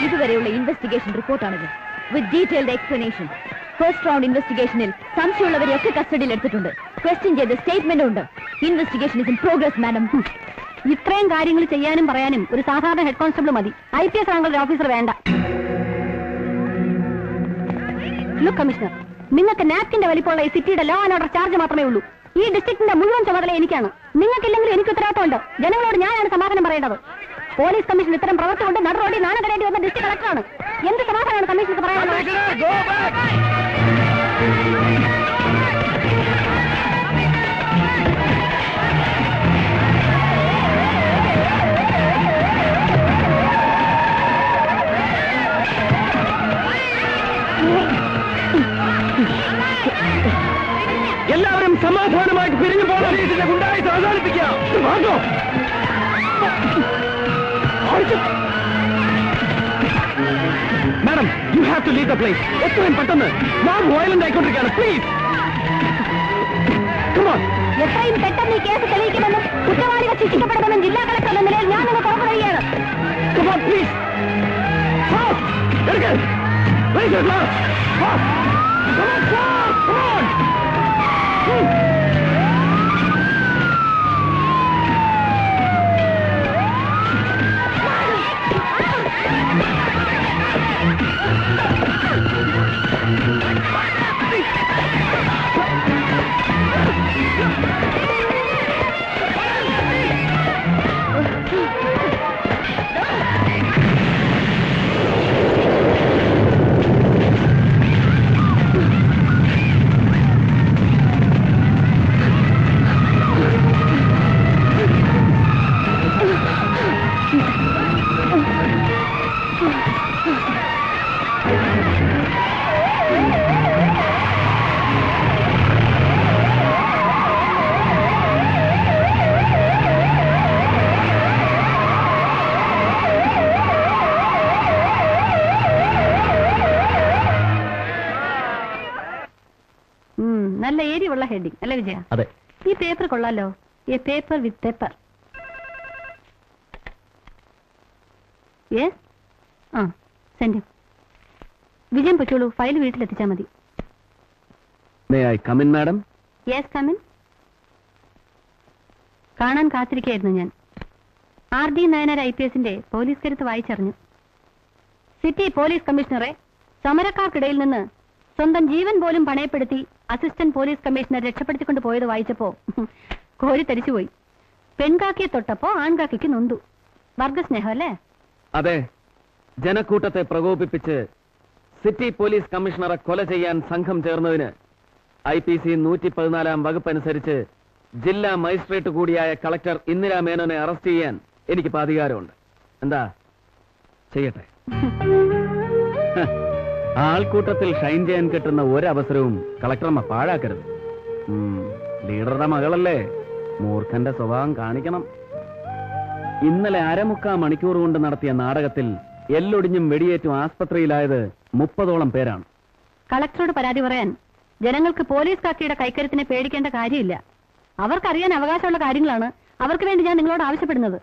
ഇതുവരെയുള്ള ഇൻവെസ്റ്റിഗേഷൻ റിപ്പോർട്ടാണിത്. With detailed explanation. First round ഇൻവെസ്റ്റിഗേഷനിൽ സംശയമുള്ളവരെയൊക്കെ കസ്റ്റഡിയിൽ എടുത്തിട്ടുണ്ട്. ക്വസ്റ്റ്യൻ ചെയ്ത സ്റ്റേറ്റ്മെന്റും ഉണ്ട്. Investigation is in progress madam. ഇത്രയും കാര്യങ്ങൾ ചെയ്യാനും പറയാനും ഒരു സാധാരണ ഹെഡ് കോൺസ്റ്റബിൾ മതി. IPS റാങ്കുള്ള ഓഫീസർ വേണ്ട. ലുക്ക് കമ്മീഷണർ, നിങ്ങൾക്ക് നാപ്കിന്റെ വലിപ്പമുള്ള ഈ സിറ്റിയുടെ ലോ ആൻഡ് ഓർഡർ ചാർജ് മാത്രമേ ഉള്ളൂ. ഈ ഡിസ്ട്രിക്റ്റിന്റെ മുഴുവൻ ചുമതല എനിക്കാണ്. നിങ്ങൾക്കില്ലെങ്കിലും എനിക്ക് ഉത്തരവാദിത്തമുണ്ട്. ജനങ്ങളോട് ഞാനാണ് സമാധാനം പറയേണ്ടത്. പോലീസ് കമ്മീഷൻ ഇത്തരം പ്രവൃത്തി കൊണ്ട് നടുറോഡിൽ നാണം കടേണ്ടി വന്ന ഡിസ്ട്രിക്ട് കളക്ടറാണ്. എന്ത് സമാധാനമാണ് കമ്മീഷണർക്ക് പറയാനുള്ളത്? എല്ലാവരും സമാധാനമായിട്ട് പിരിഞ്ഞു പോകാൻ ഗുണ്ടായിട്ട് അവസാനിപ്പിക്കുക. Madam, you have to leave the place. എത്രയും പെട്ടെന്ന്. നാം വയലന്റ് ആയിക്കൊണ്ടിരിക്കുകയാണ്. പ്ലീസ്. എത്രയും പെട്ടെന്ന് ഈ കേസ് തെളിയിക്കുമെന്നും കുറ്റവാളികൾ ശിക്ഷിക്കപ്പെടുമെന്നും ജില്ലാ കളക്ടർ എന്ന നിലയിൽ ഞാൻ നിങ്ങൾ ഉറപ്പ് നൽകുകയാണ്. പ്ലീസ്. അല്ലേ വിജയ? അതെ. ഈ പേപ്പർ കൊള്ളാലോ. A paper with paper. Yes. ആ സെൻഡ്. വിജയം പൊയ്ക്കോളൂ, ഫയൽ വീട്ടിലെത്തിച്ചാൽ മതി. May I come in madam? Yes come in. കാണാൻ കാത്തിരിക്കുകയായിരുന്നു ഞാൻ. RD നായനാർ IPSന്റെ പോലീസ് കരുത്ത് വായിച്ചറിഞ്ഞു. സിറ്റി പോലീസ് കമ്മീഷണറെ സമരക്കാർക്കിടയിൽ നിന്ന് സ്വന്തം ജീവൻ പോലും പണയപ്പെടുത്തി അസിസ്റ്റന്റ് പോലീസ് കമ്മീഷണർ രക്ഷപ്പെടുത്തിക്കൊണ്ട് പോയത് വായിച്ചപ്പോ കോരി തരിച്ചുപോയി. പെൺകാക്കിയെ തൊട്ടപ്പോ ആൺകാക്കിക്ക് നൊന്തു. വർഗസ്നേഹം അല്ലേ? അതെ. ജനക്കൂട്ടത്തെ പ്രകോപിപ്പിച്ച് സിറ്റി പോലീസ് കമ്മീഷണറെ കൊല ചെയ്യാൻ സംഘം ചേർന്നതിന് IPC 114 വകുപ്പ് അനുസരിച്ച് ജില്ലാ മജിസ്ട്രേറ്റ് കൂടിയായ കളക്ടർ ഇന്ദിരാ മേനോനെ അറസ്റ്റ് ചെയ്യാൻ എനിക്കിപ്പോ അധികാരമുണ്ട്. എന്താ ചെയ്യട്ടെ? ആൾക്കൂട്ടത്തിൽ ഷൈൻ ചെയ്യാൻ കിട്ടുന്ന ഒരവസരവും കളക്ടർമ്മ പാഴാക്കരുത്. ലീഡറുടെ മകളല്ലേ, മൂർഖന്റെ സ്വഭാവം കാണിക്കണം. ഇന്നലെ 1/4 മണിക്കൂർ കൊണ്ട് നടത്തിയ നാടകത്തിൽ എല്ലൊടിഞ്ഞും വെടിയേറ്റും ആസ്പത്രിയിലായത് 30ഓളം പേരാണ്. കളക്ടറോട് പരാതി പറയാൻ ജനങ്ങൾക്ക് പോലീസ് കാക്കിയുടെ കൈക്കരുത്തിനെ പേടിക്കേണ്ട കാര്യമില്ല. അവർക്കറിയാൻ അവകാശമുള്ള കാര്യങ്ങളാണ് അവർക്ക് വേണ്ടി ഞാൻ നിങ്ങളോട് ആവശ്യപ്പെടുന്നത്.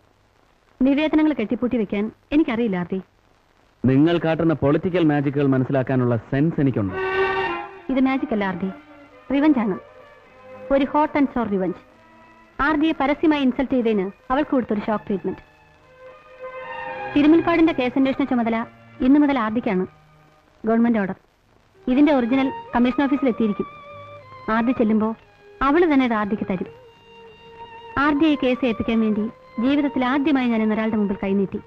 നിവേദനങ്ങൾ കെട്ടിപ്പൂട്ടി വെക്കാൻ എനിക്കറിയില്ല ആർത്തി. നിങ്ങൾ കാട്ടുന്ന പൊളിറ്റിക്കൽ മാജിക്കുകൾ മനസ്സിലാക്കാനുള്ള സെൻസ് എനിക്കുണ്ട്. ഇത് മാജിക് അല്ല ആർത്തി, റിവഞ്ച് ആണ്. ഒരു ഹോട്ട് ആൻഡ് സോർ റിവഞ്ച്. ആർത്തിയെ പരസ്യമായി ഇൻസൾട്ട് ചെയ്തതിന് അവൾക്ക് കൊടുത്തൊരു ഷോക്ക് ട്രീറ്റ്മെന്റ്. തിരുമുൽപ്പാടിന്റെ കേസന്വേഷണ ചുമതല ഇന്നു മുതൽ ആർത്തിക്കാണ്. Government order. ഇതിന്റെ ഒറിജിനൽ കമ്മീഷൻ ഓഫീസിൽ എത്തിയിരിക്കും. ആർത്തി ചെല്ലുമ്പോൾ അവള് തന്നെ ഇത് ആർത്തിക്ക് തരും. ആർത്തിയെ കേസ് ഏൽപ്പിക്കാൻ വേണ്ടി ജീവിതത്തിൽ ആദ്യമായി ഞാൻ ഇന്നൊരാളുടെ മുമ്പിൽ കൈനീട്ടി.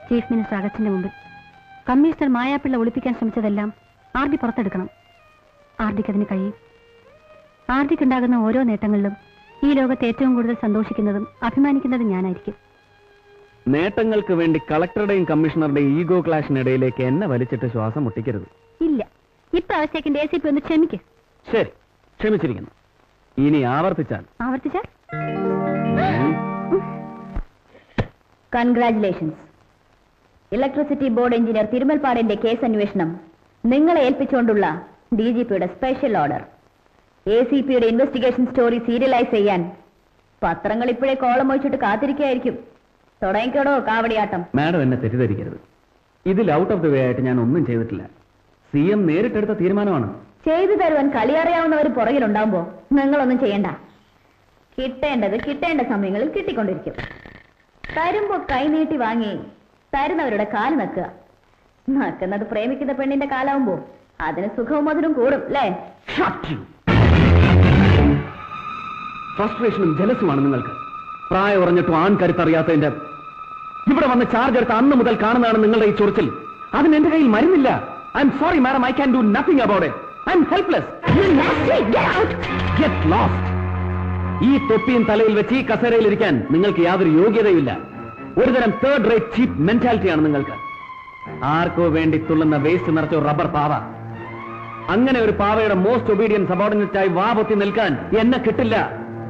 ചീഫ് മിനിസ്റ്റർ അഗസ്റ്റിന്റെ മുമ്പിൽ. കമ്മീഷണർ മായാപ്പിള്ള ഒളിപ്പിക്കാൻ ശ്രമിച്ചതെല്ലാം ആർത്തി പുറത്തെടുക്കണം. ആർത്തിക്ക് അതിന് കഴിയും. ആർത്തിക്കുണ്ടാകുന്ന ഓരോ നേട്ടങ്ങളിലും ഈ ലോകത്ത് ഏറ്റവും കൂടുതൽ സന്തോഷിക്കുന്നതും അഭിമാനിക്കുന്നതും ഞാനായിരിക്കും. നേട്ടങ്ങൾക്ക് വേണ്ടി കളക്ടറുടെയും കമ്മീഷണറുടെയും ഈഗോ ക്ലാഷിനിടയിലേക്ക് എന്നെ വലിച്ചിട്ട് ശ്വാസം മുട്ടിക്കരുത്. ഇല്ല, ഇപ്രാവശ്യത്തേക്ക് ACP ഒന്ന് ക്ഷമിക്ക്. ശരി, ക്ഷമിച്ചിരിക്കുന്നു. ഇനി ആവർത്തിച്ചാൽ കൺഗ്രാറ്റുലേഷൻസ്. ഇലക്ട്രിസിറ്റി ബോർഡ് എഞ്ചിനീയർ തിരുമൽപ്പാടിന്റെ കേസ് അന്വേഷണം നിങ്ങളെ ഏൽപ്പിച്ചുകൊണ്ടുള്ള DGPയുടെ സ്പെഷ്യൽ ഓർഡർ. ACPയുടെ ഇൻവെസ്റ്റിഗേഷൻ സ്റ്റോറി സീരിയലൈസ് ചെയ്യാൻ പത്രങ്ങൾ ഇപ്പോഴേ കോളം ഒഴിച്ചിട്ട് കാത്തിരിക്കുകയായിരിക്കും. തുടങ്ങിക്കോടോ കാവടിയാട്ടം. മാഡം എന്നെ തെറ്റിദ്ധരിക്കരുത്. ഇതിൽ ഔട്ട് ഓഫ് ദി വേ ആയിട്ട് ഞാൻ ഒന്നും ചെയ്തിട്ടില്ല. CM നേരിട്ടെടുത്ത തീരുമാനമാണ്. ചെയ്തു തരുവാൻ കളിയറിയാവുന്നവർ പുറകിലുണ്ടാവുമ്പോ നിങ്ങളൊന്നും ചെയ്യണ്ട. കിട്ടേണ്ടത് കിട്ടേണ്ട സമയങ്ങളിൽ കിട്ടിക്കൊണ്ടിരിക്കും. തരുമ്പോ കൈനീട്ടി വാങ്ങി തരുന്നവരുടെ കാല് നക്കുക. നക്കുന്നത് പ്രേമിക്കുന്ന പെണ്ണിന്റെ കാലാവുമ്പോ അതിന് സുഖവും മധുരം കൂടും അല്ലേ? ഫ്രസ്ട്രേഷനും ജലസുമാണ് നിങ്ങൾക്ക്. പ്രായം ഉറഞ്ഞിട്ടും ആൺകരുത്തറിയാത്തതിന്റെ. ഇവിടെ വന്ന് ചാർജ് എടുത്ത അന്ന് മുതൽ കാണുന്നതാണ് നിങ്ങളുടെ ഈ ചൊറിച്ചിൽ. അതിന് എന്റെ കയ്യിൽ മരുന്നില്ല. I'm sorry madam, I can do nothing about it. I'm helpless. Get lost. ഈ തൊപ്പിയും തലയിൽ വെച്ച് ഈ കസേരയിൽ ഇരിക്കാൻ നിങ്ങൾക്ക് യാതൊരു യോഗ്യതയില്ല. ഒരുതരം തേർഡ് റേറ്റ് ചീപ്പ് മെന്റാലിറ്റിയാണ് നിങ്ങൾക്ക്. ആർക്കോ വേണ്ടി തുള്ളുന്ന വേസ്റ്റ് നിറച്ച ഒരു റബ്ബർ പാവ. അങ്ങനെ ഒരു പാവയുടെ മോസ്റ്റ് ഒബീഡിയന്റ് സബോർഡിനേറ്റായി വാ പൊത്തി നിൽക്കാൻ എന്നെ കിട്ടില്ല.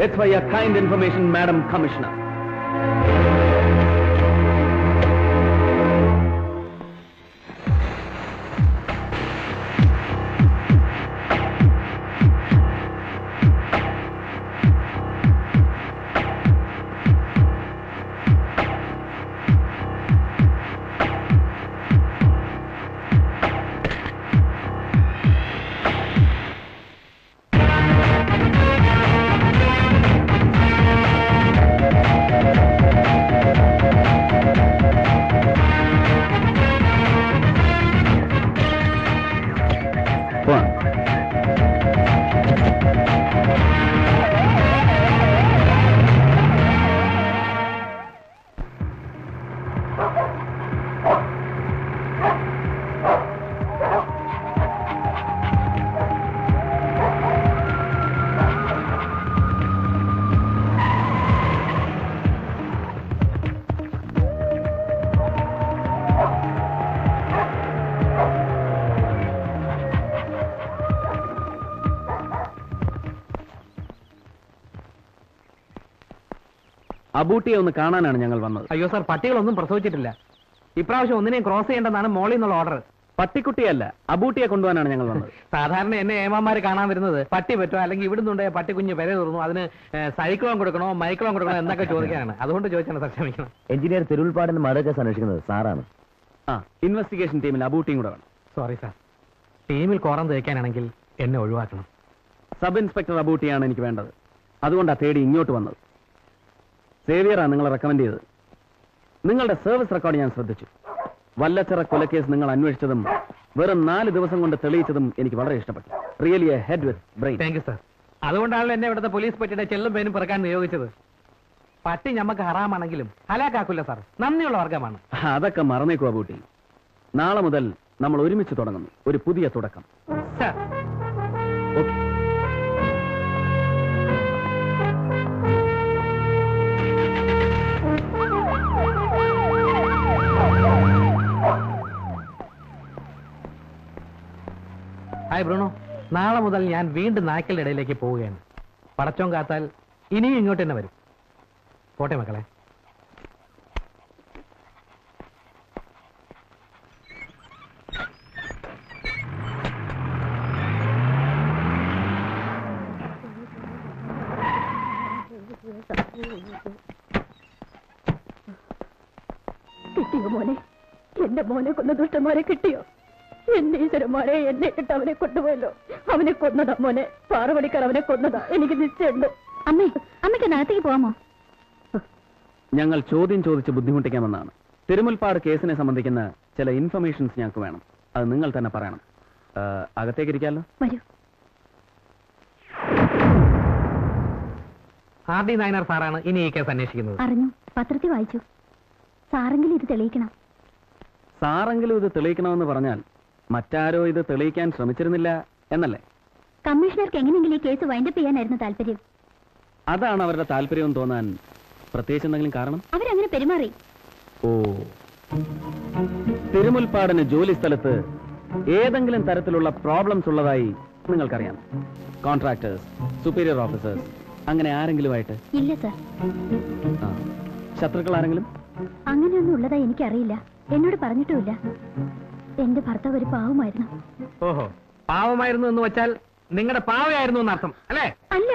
It's for your kind information, Madam Commissioner. അബൂട്ടിയെ ഒന്ന് കാണാനാണ് ഞങ്ങൾ വന്നത്. അയ്യോ സാർ, പട്ടികളൊന്നും പ്രസവിച്ചിട്ടില്ല. ഇപ്രാവശ്യം ഒന്നിനെയും ക്രോസ് ചെയ്യേണ്ടെന്നാണ് മോളിൽ നിന്നുള്ള ഓർഡർ. പട്ടിക്കുട്ടിയല്ല, അബൂട്ടിയെ കൊണ്ടുപോകാനാണ് ഞങ്ങൾ വന്നത്. സാധാരണ എന്നെ ഏമാമാര് കാണാൻ വരുന്നത് പട്ടി പറ്റോ അല്ലെങ്കിൽ ഇവിടുന്നുണ്ടേ പട്ടിക്കുഞ്ഞ് പെര തുറന്നു അതിന് സൈക്കിളോൺ കൊടുക്കണോ മൈക്കിളോൺ കൊടുക്കണോ എന്നൊക്കെ ചോദിക്കാനാണ്. അതുകൊണ്ട് ചോദിച്ചാണ് സാർ, ക്ഷമിക്കണം. എഞ്ചിനീയർ തിരുവിൽപ്പാടിന് മർഡർ കേസ് അന്വേഷിക്കുന്നത് സാറാണ്. ഇൻവെസ്റ്റിഗേഷൻ ടീമിൽ അബൂട്ടിയും കൂടെ വേണം. സോറി സാർ, ടീമിൽ കോറം തേക്കാനാണെങ്കിൽ എന്നെ ഒഴിവാക്കണം. സബ് ഇൻസ്പെക്ടർ അബൂട്ടിയാണ് എനിക്ക് വേണ്ടത്. അതുകൊണ്ടാണ് തേടി ഇങ്ങോട്ട് വന്നത്. സേവിയറാണ് നിങ്ങളെ റെക്കമെൻഡ് ചെയ്തത്. നിങ്ങളുടെ സർവീസ് റെക്കോർഡ് ഞാൻ ശ്രദ്ധിച്ചു. വല്ലച്ചിറ കൊലക്കേസ് നിങ്ങൾ അന്വേഷിച്ചതും വെറും 4 ദിവസം കൊണ്ട് തെളിയിച്ചതും എനിക്ക് വളരെ ഇഷ്ടപ്പെട്ടു. Really A head with brain. Thank you sir. അതുകൊണ്ടാണല്ലോ എന്നെ ഇവിടുത്തെ പോലീസ് പട്ടിയുടെ ചെല്ലും പേനും പിറക്കാൻ നിയോഗിച്ചത്. പട്ടി ഞമ്മക്ക് ഹറാമാണെങ്കിലും ഹലാക്കാക്കില്ല സാർ, നന്ദിയുള്ള വർഗമാണ്. അതൊക്കെ മറന്നേക്കും അബൂട്ടി. നാളെ മുതൽ നമ്മൾ ഒരുമിച്ച് തുടങ്ങുന്നു, ഒരു പുതിയ തുടക്കം. Sir, okay. ഹായ് ബ്രൂണോ, നാളെ മുതൽ ഞാൻ വീണ്ടും നായ്ക്കളുടെ ഇടയിലേക്ക് പോവുകയാണ്. പടച്ചോൻ കാത്താൽ ഇനിയും ഇങ്ങോട്ട് തന്നെ വരും. പോട്ടെ മക്കളെ. കിട്ടിയോ മോനെ? എന്റെ മോനെ കൊന്ന ദുഷ്ടന്മാരെ കിട്ടിയോ? എന്റെ ഈശ്വരന്മാരെ, എന്നെ കിട്ട അവനെ കൊണ്ടുപോയല്ലോ. അവനെ കൊന്നതാ മോനെ, പാറവടിക്കാർ അവനെ കൊന്നതാ, എനിക്ക് നിശ്ചയുണ്ട്. അമ്മേ, അമ്മയ്ക്ക് നഗരത്തേക്ക് പോവാമോ? ഞങ്ങൾ ചോദ്യം ചോദിച്ച് ബുദ്ധിമുട്ടിക്കാമെന്നാണ്. തിരുമുൽപ്പാട് കേസിനെ സംബന്ധിക്കുന്ന ചില ഇൻഫർമേഷൻസ് ഞങ്ങൾക്ക് വേണം. അത് നിങ്ങൾ തന്നെ പറയണം. അകത്തേക്ക് ഇരിക്കാമല്ലോ? വരൂ. ആർ ഡി നായനാർ സാറാണ് ഇനി ഈ കേസ് അന്വേഷിക്കുന്നത്. അറിഞ്ഞു, പത്രത്തിൽ വായിച്ചു. സാറെങ്കിലും ഇത് തെളിയിക്കണം. സാറെങ്കിലും ഇത് തെളിയിക്കണമെന്ന് പറഞ്ഞാൽ മറ്റാരോ ഇത് തെളിയിക്കാൻ ശ്രമിച്ചിരുന്നില്ല എന്നല്ലേ? കമ്മീഷണർക്ക് എങ്ങനെയെങ്കിലും ഈ കേസ് വൈൻഡപ്പ് ചെയ്യാനായിരുന്നു താല്പര്യം. അതാണ് അവരുടെ താല്പര്യം തോന്നാൻ പ്രത്യേകിച്ച് എന്തെങ്കിലും കാരണം? അവരങ്ങനെ പെരുമാറി. ഓ, തിരുമുൽപ്പാടിന് ജോലി സ്ഥലത്ത് ഏതെങ്കിലും തരത്തിലുള്ള പ്രോബ്ലംസ് ഉള്ളതായി നിങ്ങൾക്കറിയാം? കോൺട്രാക്ടേഴ്സ്, സുപ്പീരിയർ ഓഫീസേഴ്സ്, അങ്ങനെ ആരെങ്കിലുമായിട്ട്? ഇല്ല സർ. ശത്രുക്കൾ ആരെങ്കിലും? അങ്ങനെയൊന്നും ഉള്ളതായി എനിക്കറിയില്ല, എന്നോട് പറഞ്ഞിട്ടുമില്ല. എന്റെ ഭർത്താവ് ഒരു പാവമായിരുന്നു. ഓഹോ, പാവമായിരുന്നു എന്ന് വെച്ചാൽ നിങ്ങളുടെ പാവയായിരുന്നു എന്നർത്ഥം അല്ലേ? അല്ല.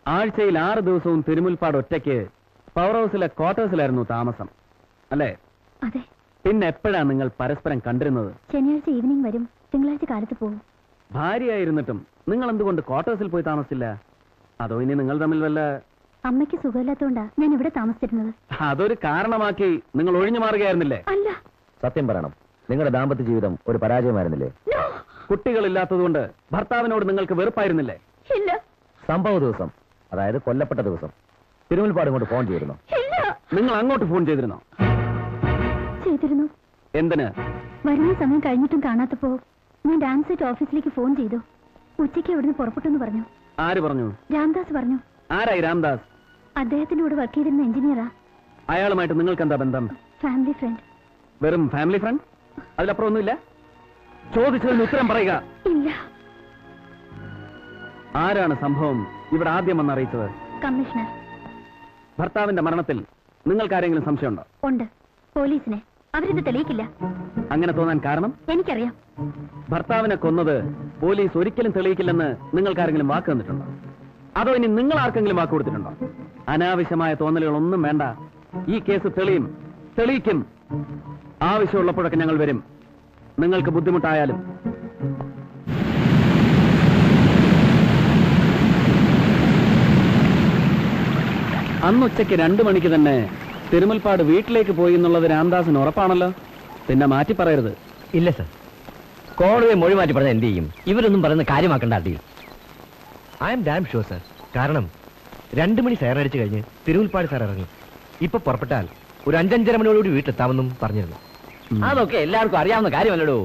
ആഴ്ചയിൽ 6 ദിവസവും തിരുമുൽപ്പാട് ഒറ്റയ്ക്ക് പവർ ഹൗസിലെ ക്വാർട്ടേഴ്സിലായിരുന്നു താമസം അല്ലേ? അതെ. പിന്നെ എപ്പോഴാണ് നിങ്ങൾ പരസ്പരം കണ്ടിരുന്നത്? ശനിയാഴ്ച ഈവനിങ് വരും, തിങ്കളാഴ്ച കാലത്ത് പോകും. ഭാര്യയായിരുന്നിട്ടും നിങ്ങൾ എന്തുകൊണ്ട് ക്വാർട്ടേഴ്സിൽ പോയി താമസിച്ചില്ല? അതോ ഇനി നിങ്ങൾ തമ്മിൽ വല്ല... അമ്മയ്ക്ക് സുഖമില്ലാത്തോണ്ടാ ഞാൻ ഇവിടെ താമസിച്ചിരുന്നത്. അതൊരു കാരണമാക്കി നിങ്ങൾ ഒഴിഞ്ഞു മാറുകയായിരുന്നില്ലേ? അല്ല. സത്യം പറയണം, നിങ്ങളുടെ ദാമ്പത്യ ജീവിതം ഒരു പരാജയമായിരുന്നില്ലേ? കുട്ടികളില്ലാത്തതുകൊണ്ട് ഭർത്താവിനോട് നിങ്ങൾക്ക് വെറുപ്പായിരുന്നില്ലേ? ഇല്ല. സംഭവ ദിവസം, അതായത് കൊല്ലപ്പെട്ട ദിവസം, തിരുമുൽപ്പാട് കൊണ്ട് ഫോൺ ചെയ്തിരുന്നു? ഇല്ല. നിങ്ങൾ അങ്ങോട്ട് ഫോൺ ചെയ്തിരുന്നോ? ചെയ്തിരുന്നു. എന്തിന്? വരുന്ന സമയം കഴിഞ്ഞിട്ടും കാണാത്തപ്പോ ഞാൻ ഡാൻസെറ്റ് ഓഫീസിലേക്ക് ഫോൺ ചെയ്തു. ഉച്ചയ്ക്ക് അവിടുന്ന് പുറപ്പെട്ടെന്ന് പറഞ്ഞു. ആര് പറഞ്ഞു? രാംദാസ് പറഞ്ഞു. ആരായി രാംദാസ്? അദ്ദേഹത്തിന്റെ കൂടെ വർക്ക് ചെയ്തിരുന്ന എഞ്ചിനീയറാ. അയാളുമായിട്ട് നിങ്ങൾക്ക് എന്താ ബന്ധം? Family friend. വെറും ഫാമിലി ഫ്രണ്ട്? അതിലപ്പുറം ഒന്നുമില്ല? ചോദിച്ചതിന് ഉത്തരം പറയുക. ഇല്ല. ആരാണ് സംഭവം ഇവിടെ ആദ്യം വന്ന് അറിയിച്ചത്? കമ്മീഷണർ. ഭർത്താവിന്റെ മരണത്തിൽ നിങ്ങൾക്ക് ആരെങ്കിലും സംശയമുണ്ടോ? ഉണ്ട്, പോലീസിനെ. അവരിത് തെളിയിക്കില്ല. അങ്ങനെ തോന്നാൻ കാരണം? എനിക്കറിയാം. ഭർത്താവിനെ കൊന്നത് പോലീസ് ഒരിക്കലും തെളിയിക്കില്ലെന്ന് നിങ്ങൾക്ക് ആരെങ്കിലും വാക്ക് തന്നിട്ടുണ്ടോ? അതോ ഇനി നിങ്ങൾ ആർക്കെങ്കിലും വാക്ക് കൊടുത്തിട്ടുണ്ടോ? അനാവശ്യമായ തോന്നലുകളൊന്നും വേണ്ട. ഈ കേസ് തെളിയിക്കും. ആവശ്യമുള്ളപ്പോഴൊക്കെ ഞങ്ങൾ വരും, നിങ്ങൾക്ക് ബുദ്ധിമുട്ടായാലും. അന്നുച്ചയ്ക്ക് 2 മണിക്ക് തന്നെ തിരുമുൽപ്പാട് വീട്ടിലേക്ക് പോയി എന്നുള്ളത് രാംദാസിന് ഉറപ്പാണല്ലോ. പിന്നെ മാറ്റി പറയരുത്. ഇല്ല സർ, കോടതിയെ മൊഴി മാറ്റി പറഞ്ഞാൽ എന്ത് ചെയ്യും? ഇവരൊന്നും പറയുന്ന കാര്യമാക്കണ്ട. അടിയിൽ I M dam sure sir. കാരണം 2 മണി സൈറൻ അടിച്ചു കഴിഞ്ഞ് തിരുമുൽപ്പാട് സാർ ഇറങ്ങി. ഇപ്പൊ പുറപ്പെട്ടാൽ ഒരു 5-5:30 മണിയോടുകൂടി വീട്ടിലെത്താമെന്നും പറഞ്ഞിരുന്നു. അതൊക്കെ എല്ലാവർക്കും അറിയാവുന്ന കാര്യമല്ലടോ.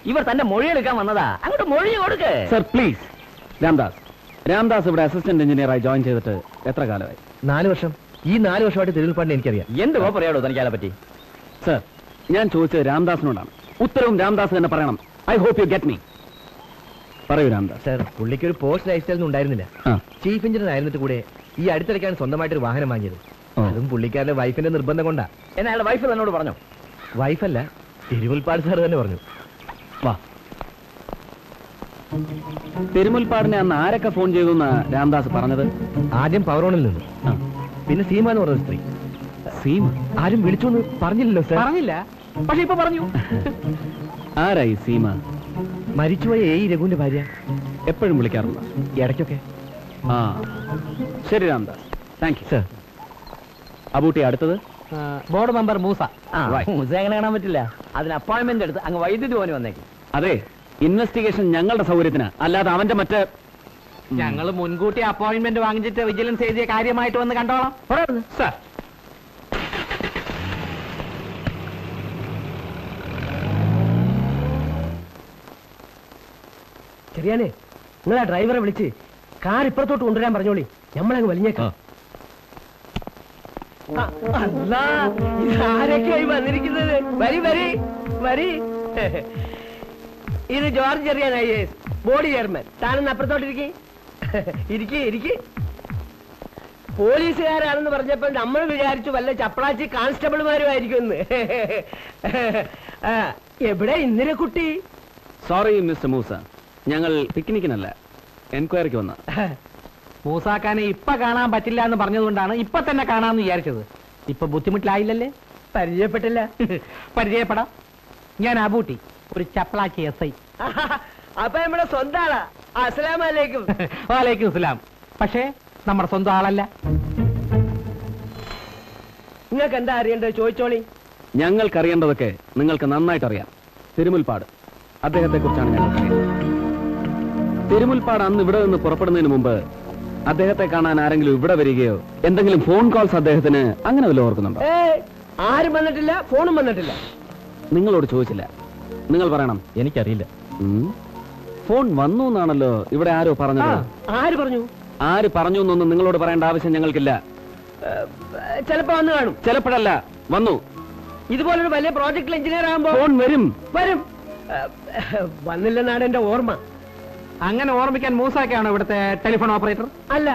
ഇവർ തന്റെ മൊഴിയെടുക്കാൻ വന്നതാ. അങ്ങോട്ട് മൊഴി കൊടുക്കേ സർ, പ്ലീസ്. രാംദാസ് ഇവിടെ അസിസ്റ്റന്റ് എഞ്ചിനീയറായി ജോയിൻ ചെയ്തിട്ട് എത്ര കാലമായി? 4 വർഷം. ഈ 4 വർഷമായിട്ട് തിരുമുൽപ്പാടിനെ എനിക്കറിയാം. എന്തുവാ പറയാടോ തനിക്കാലെ പറ്റി? സർ, ഞാൻ ചോദിച്ചത് രാംദാസിനോടാണ്. ഉത്തരവും രാംദാസ് തന്നെ പറയണം. I hope you get me. പറയൂ രാംദാസ്. സർ, പുള്ളിക്ക് ഒരു പോസ്റ്റ് ലൈഫ് സ്റ്റൈൽ ഉണ്ടായിരുന്നില്ല. ചീഫ് എഞ്ചിനീയർ ആയിരുന്നിട്ട് കൂടെ ഈ അടുത്തിടയ്ക്കാണ് സ്വന്തമായിട്ടൊരു വാഹനം വാങ്ങിയത്. അതും പുള്ളിക്കാരുടെ വൈഫിന്റെ നിർബന്ധം കൊണ്ടാ. എന്നാൽ വൈഫ് തന്നോട് പറഞ്ഞു? വൈഫല്ല, തിരുമുൽപ്പാട് സാർ തന്നെ പറഞ്ഞു. വാ. തിരുമുൽപ്പാടിനെ അന്ന് ആരൊക്കെ ഫോൺ ചെയ്തു എന്നാ രാംദാസ് പറഞ്ഞത്? ആദ്യം പവറോണിൽ നിന്ന്, പിന്നെ സീമ എന്ന് പറഞ്ഞ സ്ത്രീ. സീമ ആരും വിളിച്ചു പറഞ്ഞില്ലല്ലോ സാർ. പറഞ്ഞില്ല, പക്ഷെ ഇപ്പൊ പറഞ്ഞു. ആരായി സീമ? മരിച്ചുപോയ രഘുവിന്റെ ഭാര്യ. എപ്പോഴും വിളിക്കാറുള്ള? ഇടയ്ക്കൊക്കെ. ആ ശരി Ramdas, thank you. Sir, Abootty അടുത്തത്? Board member Moosa. Right. Moosa എങ്ങനെ കാണാൻ പറ്റില്ല, അതിന് അപ്പോയിന്റ്മെന്റ് എടുത്ത് അങ്ങ് വൈദ്യുതി പോലും വന്നേക്കും. അതെ, ഇൻവെസ്റ്റിഗേഷൻ ഞങ്ങളുടെ സൗകര്യത്തിന്, അല്ലാതെ അവന്റെ മറ്റേ ഞങ്ങൾ മുൻകൂട്ടി അപ്പോയിന്റ്മെന്റ് വാങ്ങിച്ചിട്ട് വിജിലൻസ് എഴുതിയ കാര്യമായിട്ട് വന്ന് കണ്ടോളാം. സാർ, ചെറിയാനെ, നിങ്ങൾ ആ ഡ്രൈവറെ വിളിച്ച് കാർ ഇപ്പുറത്തോട്ട് കൊണ്ടുവരാൻ പറഞ്ഞോളി, നമ്മളങ്ങ് വലിഞ്ഞേക്കാം. ആരൊക്കെയായി വന്നിരിക്കുന്നത്? വരി വരി വരി. ഇത് George Cherian IAS, body chairman. താനൊന്ന് അപ്പുറത്തോട്ടിരിക്കെ. ഇരിക്കെ. പോലീസുകാരാണെന്ന് പറഞ്ഞപ്പോൾ നമ്മൾ വിചാരിച്ചു വല്ല ചപ്പളാച്ചി കോൺസ്റ്റബിൾമാരുമായിരിക്കും. എവിടെ ഇന്ദിരക്കുട്ടി? സോറി മിസ്റ്റർ മൂസ, ഞങ്ങൾ പിക്നിക്കിനല്ല, എൻക്വയറിക്ക് വന്ന. മൂസാക്കാനെ ഇപ്പൊ കാണാൻ പറ്റില്ല എന്ന് പറഞ്ഞതുകൊണ്ടാണ് ഇപ്പൊ തന്നെ കാണാമെന്ന് വിചാരിച്ചത്. ഇപ്പൊ ബുദ്ധിമുട്ടിലായില്ലല്ലേ? പരിചയപ്പെട്ടില്ല. പരിചയപ്പെടാം. ഞാൻ അബൂട്ടി, ഒരു ചപ്പളാച്ചി SI. അപ്പൊ നമ്മുടെ സ്വന്തം ആളാ. അസ്സലാമലൈക്കും. വാലേക്കും സലാം. പക്ഷേ നമ്മുടെ സ്വന്തം ആളല്ല. നിങ്ങൾക്ക് എന്താ അറിയണ്ടത്? ചോദിച്ചോളി. ഞങ്ങൾക്കറിയേണ്ടതൊക്കെ നിങ്ങൾക്ക് നന്നായിട്ട് അറിയാം. തിരുമുൽപ്പാട്, അദ്ദേഹത്തെ കുറിച്ചാണ് ഞങ്ങൾക്കറിയാം. തിരുമുൽപ്പാട് അന്ന് ഇവിടെ നിന്ന് പുറപ്പെടുന്നതിന് മുമ്പ് അദ്ദേഹത്തെ കാണാൻ ആരെങ്കിലും ഇവിടെ വരികയോ എന്തെങ്കിലും ഫോൺ കോൾസ് അദ്ദേഹത്തിന് അങ്ങനെ വല്ലതും ഓർക്കുന്നുണ്ടോ? ആരും വന്നിട്ടില്ല, ഫോണും വന്നിട്ടില്ല. നിങ്ങളോട് ചോദിച്ചില്ല, നിങ്ങൾ പറയണം. എനിക്കറിയില്ല. ഫോൺ വന്നു എന്നാണല്ലോ ഇവിടെ ആരോ പറഞ്ഞത്. ആര് പറഞ്ഞു? ആര് പറഞ്ഞു എന്നൊന്നും നിങ്ങളോട് പറയേണ്ട ആവശ്യം ഞങ്ങൾക്കില്ല. ചിലപ്പോ വന്ന് കാണും. ചിലപ്പോഴല്ല, വന്നു. ഇതുപോലൊരു വലിയ പ്രോജക്ട് എഞ്ചിനീയർ ആകുമ്പോ ഫോൺ വരും. വന്നില്ലെന്നാണ് എന്റെ ഓർമ്മ. അങ്ങനെ ഓർമ്മിക്കാൻ മൂസാക്കാണോ ഇവിടുത്തെ ടെലിഫോൺ ഓപ്പറേറ്റർ? അല്ല,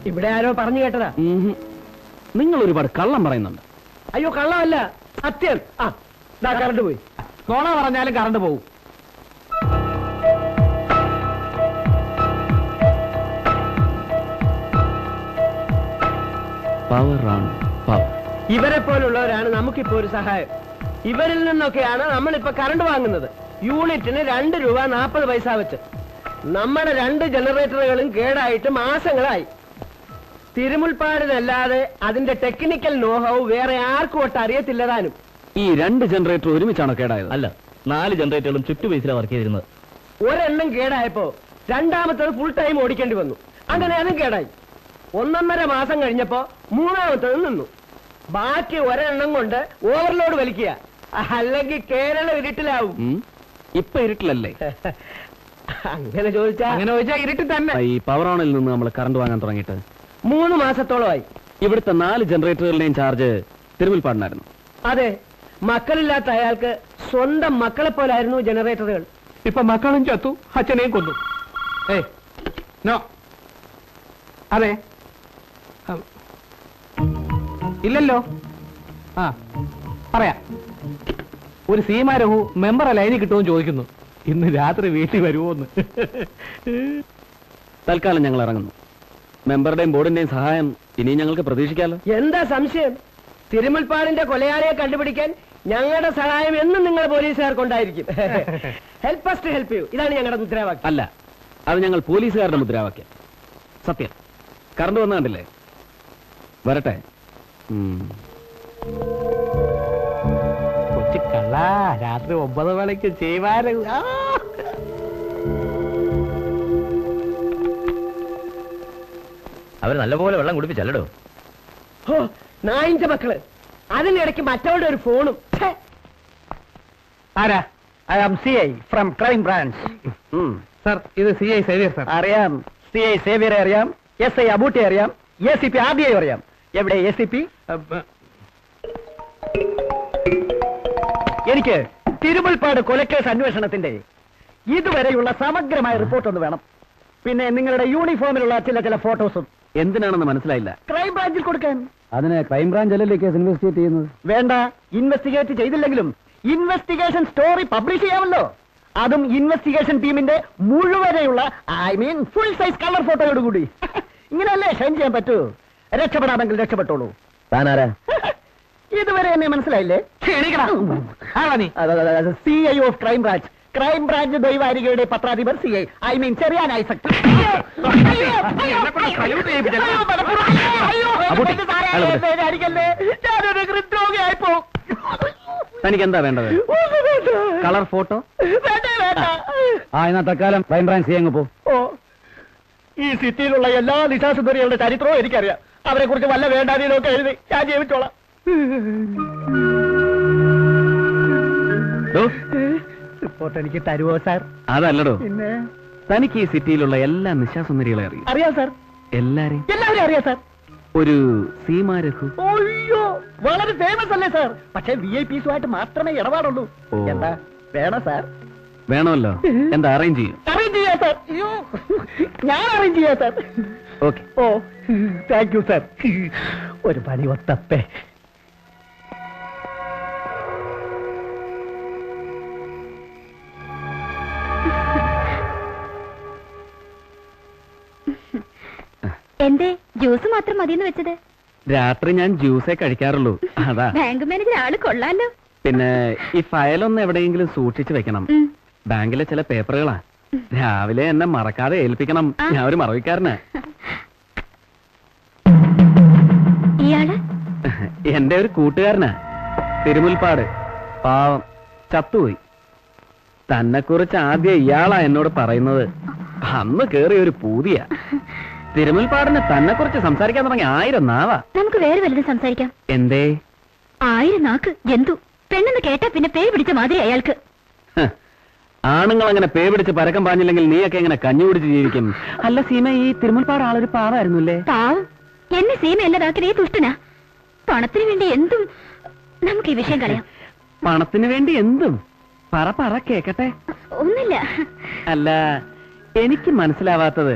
ഇവിടെ ആരോ പറഞ്ഞു കേട്ടതാ. നിങ്ങൾ ഒരുപാട് കള്ളം പറയുന്നുണ്ട്. അയ്യോ, കള്ളമല്ല, സത്യം. കറണ്ട് പോയി. നോണ പറഞ്ഞാലും കറണ്ട് പോകും. ഇവരെ പോലുള്ളവരാണ് നമുക്കിപ്പോ ഒരു സഹായം. ഇവരിൽ നിന്നൊക്കെയാണ് നമ്മളിപ്പോ കറണ്ട് വാങ്ങുന്നത്. യൂണിറ്റിന് 2 രൂപ 40 പൈസ വെച്ച്. നമ്മുടെ 2 ജനറേറ്ററുകളും കേടായിട്ട് മാസങ്ങളായി. തിരുമുൽപ്പാടിനല്ലാതെ അതിന്റെ ടെക്നിക്കൽ നോഹൗ വേറെ ആർക്കും ഒട്ട് അറിയത്തില്ലതാനും. ഈ 2 ജനറേറ്റർ ഒരുമിച്ചാണോ കേടായത്? അല്ല, 4 ജനറേറ്ററുകളും ചുറ്റുപേസിലാണ് വർക്ക് ചെയ്തിരുന്നത്. ഒരെണ്ണം കേടായപ്പോ രണ്ടാമത്തത് ഫുൾ ടൈം ഓടിക്കേണ്ടി വന്നു. അങ്ങനെ അതും കേടായി. 1.5 മാസം കഴിഞ്ഞപ്പോ മൂന്നാമത്തത് നിന്നു. ബാക്കി ഒരെണ്ണം കൊണ്ട് ഓവർലോഡ് വലിക്കുക, അല്ലെങ്കിൽ കേരളം ഇരുട്ടിലാവും. ഇപ്പൊ ഇരുട്ടിലല്ലേ? അങ്ങനെ ചോദിച്ചാ ഇരുട്ടി തന്നെ. ഈ പവറോണിൽ നിന്ന് നമ്മൾ കറണ്ട് വാങ്ങാൻ തുടങ്ങിയിട്ട് 3 മാസത്തോളമായി. ഇവിടുത്തെ 4 ജനറേറ്ററുകളുടെയും ചാർജ് തിരുമുൽപ്പാടിനായിരുന്നു. അതെ, മക്കളില്ലാത്ത അയാൾക്ക് സ്വന്തം മക്കളെ പോലായിരുന്നു ജനറേറ്ററുകൾ. ഇപ്പൊ മക്കളും ചത്തു, അച്ഛനെയും കൊന്നു. നോ, അതെ, ഇല്ലല്ലോ. പറയാ. ഒരു സീമ രഘു മെമ്പറെ ലൈനിൽ കിട്ടുമെന്ന് ചോദിക്കുന്നു. ഇന്ന് രാത്രി വീട്ടിൽ വരുമോന്ന്. തൽക്കാലം ഞങ്ങൾ ഇറങ്ങുന്നു. മെമ്പറുടെയും ബോർഡിന്റെയും സഹായം ഇനിയും ഞങ്ങൾക്ക് പ്രതീക്ഷിക്കാലോ. എന്താ സംശയം? തിരുമുൽപ്പാടിന്റെ കൊലയാളിയെ കണ്ടുപിടിക്കാൻ ഞങ്ങളുടെ സഹായം എന്നും നിങ്ങളുടെ പോലീസുകാർക്കുണ്ടായിരിക്കും. Help us to help you, ഇതാണ് ഞങ്ങളുടെ മുദ്രാവാക്യം. അല്ല, അത് ഞങ്ങൾ പോലീസുകാരുടെ മുദ്രാവാക്യം. സത്യം. കറണ്ട് വന്നു കണ്ടില്ലേ? വരട്ടെ. കൊച്ചു കള്ള, രാത്രി 9 മണിക്ക് ചെയ്യുവാൻ. അവർ നല്ലപോലെ വെള്ളം കുടിപ്പിച്ചല്ലോ. നായിന്റെ മക്കള്, അതിനിടയ്ക്ക് മറ്റവരുടെ ഒരു ഫോണും. ആരാ? I am CI from crime branch. Sir, ഇത് CI സേവിയർ സർ. അറിയാം, CI സേവിയറെ അറിയാം, SI അബൂട്ടി അറിയാം, ACP RDI അറിയാം. എവിടെ ACP? എനിക്ക് തിരുമുൽപ്പാട് കൊലക്കേസ് അന്വേഷണത്തിന്റെ ഇതുവരെയുള്ള സമഗ്രമായ റിപ്പോർട്ട് ഒന്ന് വേണം. പിന്നെ നിങ്ങളുടെ യൂണിഫോമിലുള്ള ചില ഫോട്ടോസും. എന്തിനാണെന്ന് മനസ്സിലായില്ല. ക്രൈം ബ്രാഞ്ചിൽ കൊടുക്കാൻ. അതിന് ക്രൈംബ്രാഞ്ച് അല്ലല്ലേ കേസ് ഇൻവെസ്റ്റിഗേറ്റ് ചെയ്യുന്നത്? വേണ്ട, ഇൻവെസ്റ്റിഗേറ്റ് ചെയ്തില്ലെങ്കിലും ഇൻവെസ്റ്റിഗേഷൻ സ്റ്റോറി പബ്ലിഷ് ചെയ്യാമല്ലോ. അതും ഇൻവെസ്റ്റിഗേഷൻ ടീമിന്റെ മുഴുവനെയുള്ള I mean full size colour ഫോട്ടോയോട് കൂടി. ഇങ്ങനെയല്ലേ ഷൈൻ ചെയ്യാൻ പറ്റൂ? രക്ഷപ്പെടാമെങ്കിൽ രക്ഷപ്പെട്ടോളൂ. താനാരാ? ഇതുവരെ എന്നെ മനസ്സിലായില്ലേ? CI ഓഫ് ക്രൈം ബ്രാഞ്ച് ദൈവാരികയുടെ പത്രാധിപർ CI, I mean Cherian Isaac. ഞാനൊരു ഹൃദ്രോഗിയായിപ്പോ. തനിക്ക് എന്താ വേണ്ടത്? Colour photo? എന്നാ തൽക്കാലം ക്രൈം ബ്രാഞ്ച് CI അങ്ങ് പോ. ഈ സിറ്റിയിലുള്ള എല്ലാ നിശാസുന്ദരികളുടെ ചരിത്രവും എനിക്കറിയാം. അവരെ കുറിച്ച് വല്ല വേണ്ടാതീനൊക്കെ എഴുതി ഞാൻ ജീവിച്ചോളാം. റിപ്പോർട്ട് എനിക്ക് തരുമോ സാർ? അതല്ലടോ, പിന്നെ തനിക്ക് ഈ സിറ്റിയിലുള്ള എല്ലാ നിശാസുന്ദരികളെ അറിയാം? അറിയാം സാർ. എല്ലാവരും അറിയാം സാർ. ഒരു സീമാ രഘു. അയ്യോ, വളരെ ഫേമസ് അല്ലേ സാർ? പക്ഷേ VIPസുമായിട്ട് മാത്രമേ ഇടപാടുള്ളൂ. എന്താ വേണം സാർ? വേണമല്ലോ. എന്താ അറേഞ്ച് ചെയ്യും? അറേഞ്ച് ചെയ്യാം സാർ. അയ്യോ, ഞാൻ അറേഞ്ച് ചെയ്യാം സാർ. ഓക്കെ. ഓ, താങ്ക് യു സാർ. ഒരു പണി ഒത്തപ്പേ. എന്തേ ജ്യൂസ് മാത്രം മതിയെന്ന് വെച്ചത്? രാത്രി ഞാൻ ജ്യൂസേ കഴിക്കാറുള്ളൂ, അതാ. ബാങ്ക് മാനേജർ ആള് കൊള്ളാലോ. പിന്നെ ഈ ഫയലൊന്ന് എവിടെയെങ്കിലും സൂക്ഷിച്ചു വെക്കണം. ബാങ്കിലെ ചില പേപ്പറുകളാ. രാവിലെ എന്നെ മറക്കാതെ ഏൽപ്പിക്കണം. ഞാൻ ഒരു മറവിക്കാരനാ. ഇയാള് എന്റെ ഒരു കൂട്ടുകാരനാ, തിരുമുൽപ്പാട്. പാവം, ചത്തുപോയി. തന്നെ കുറിച്ച് ആദ്യം ഇയാളാ എന്നോട് പറയുന്നത്. അന്ന് കേറിയ ഒരു പൂതിയാ. തിരുമുൽപ്പാടിന് തന്നെ കുറിച്ച് സംസാരിക്കാൻ തുടങ്ങി 1000 നാവാ. നമുക്ക് വേറെ വല്ലതും സംസാരിക്കാം. എന്തേ? 1000 നാക്ക് ജന്തു. പെണ്ണെന്ന് കേട്ടാ പിന്നെ പേ പിടിച്ച മാതിരി അയാൾക്ക്. ആണുങ്ങൾ അങ്ങനെ പേ പിടിച്ച് പരക്കം പാഞ്ഞില്ലെങ്കിൽ നീയൊക്കെ എങ്ങനെ കഞ്ഞി കുടിച്ച് ജീവിക്കും? അല്ല സീമ, ഈ തിരുമുൽപ്പാട് ആളൊരു പാവായിരുന്നുല്ലേ? പാവം. എന്നെ സീമ അല്ലതാക്കി നീ തുഷ്ടനാ. പണത്തിന് വേണ്ടി എന്തും. നമുക്ക് ഈ വിഷയം കളയാം. പണത്തിന് വേണ്ടി എന്തും? പറ കേക്കട്ടെ. ഒന്നില്ല. അല്ല, എനിക്ക് മനസ്സിലാവാത്തത്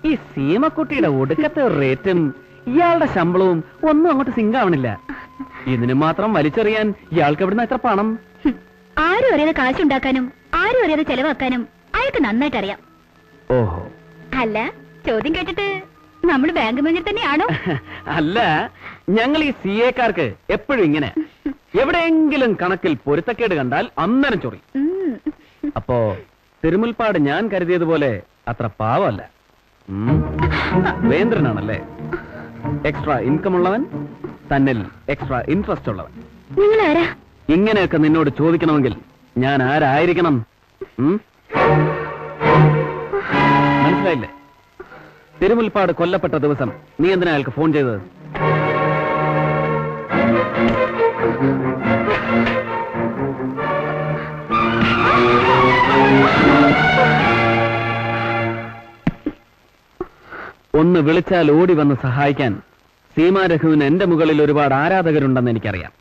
ഈ സീമക്കുട്ടിയുടെ ഒടുക്കത്തെ റേറ്റും ഇയാളുടെ ശമ്പളവും ഒന്നും അങ്ങോട്ട് സിങ്കാവണില്ല. ഇതിന് മാത്രം വലിച്ചെറിയാൻ ഇയാൾക്ക് എവിടുന്ന എത്ര പണം? ആരും അറിയാതെ കാശുണ്ടാക്കാനും ആരും അറിയാതെ ചെലവാക്കാനും അയാൾക്ക് നന്നായിട്ട് അറിയാം. ഓഹോ. അല്ല, ചോദ്യം കേട്ടിട്ട് നമ്മൾ ബാങ്ക് മാനേജർ തന്നെയാണോ? അല്ല, ഞങ്ങൾ ഈ CAക്കാർക്ക് എപ്പോഴും ഇങ്ങനെ. എവിടെയെങ്കിലും കണക്കിൽ പൊരുത്തക്കേട് കണ്ടാൽ അന്നേരം ചൊറി. അപ്പോ തിരുമുൽപ്പാട് ഞാൻ കരുതിയതുപോലെ അത്ര പാവമല്ല. വേന്ദ്രനാണല്ലേ? എക്സ്ട്രാ ഇൻകം ഉള്ളവൻ, തന്നിൽ എക്സ്ട്രാ ഇൻട്രസ്റ്റ് ഉള്ളവൻ. നിങ്ങളാരാ? ഇങ്ങനെയൊക്കെ നിന്നോട് ചോദിക്കണമെങ്കിൽ ഞാൻ ആരായിരിക്കണം? മനസ്സിലായില്ലേ? തിരുമുൽപ്പാട് കൊല്ലപ്പെട്ട ദിവസം നീ എന്തിനാ അയാൾക്ക് ഫോൺ ചെയ്തത്? ഒന്ന് വിളിച്ചാൽ ഓടി വന്ന് സഹായിക്കാൻ സീമാ രഘുവിന് എന്റെ മുകളിൽ ഒരുപാട് ആരാധകരുണ്ടെന്ന് എനിക്കറിയാം.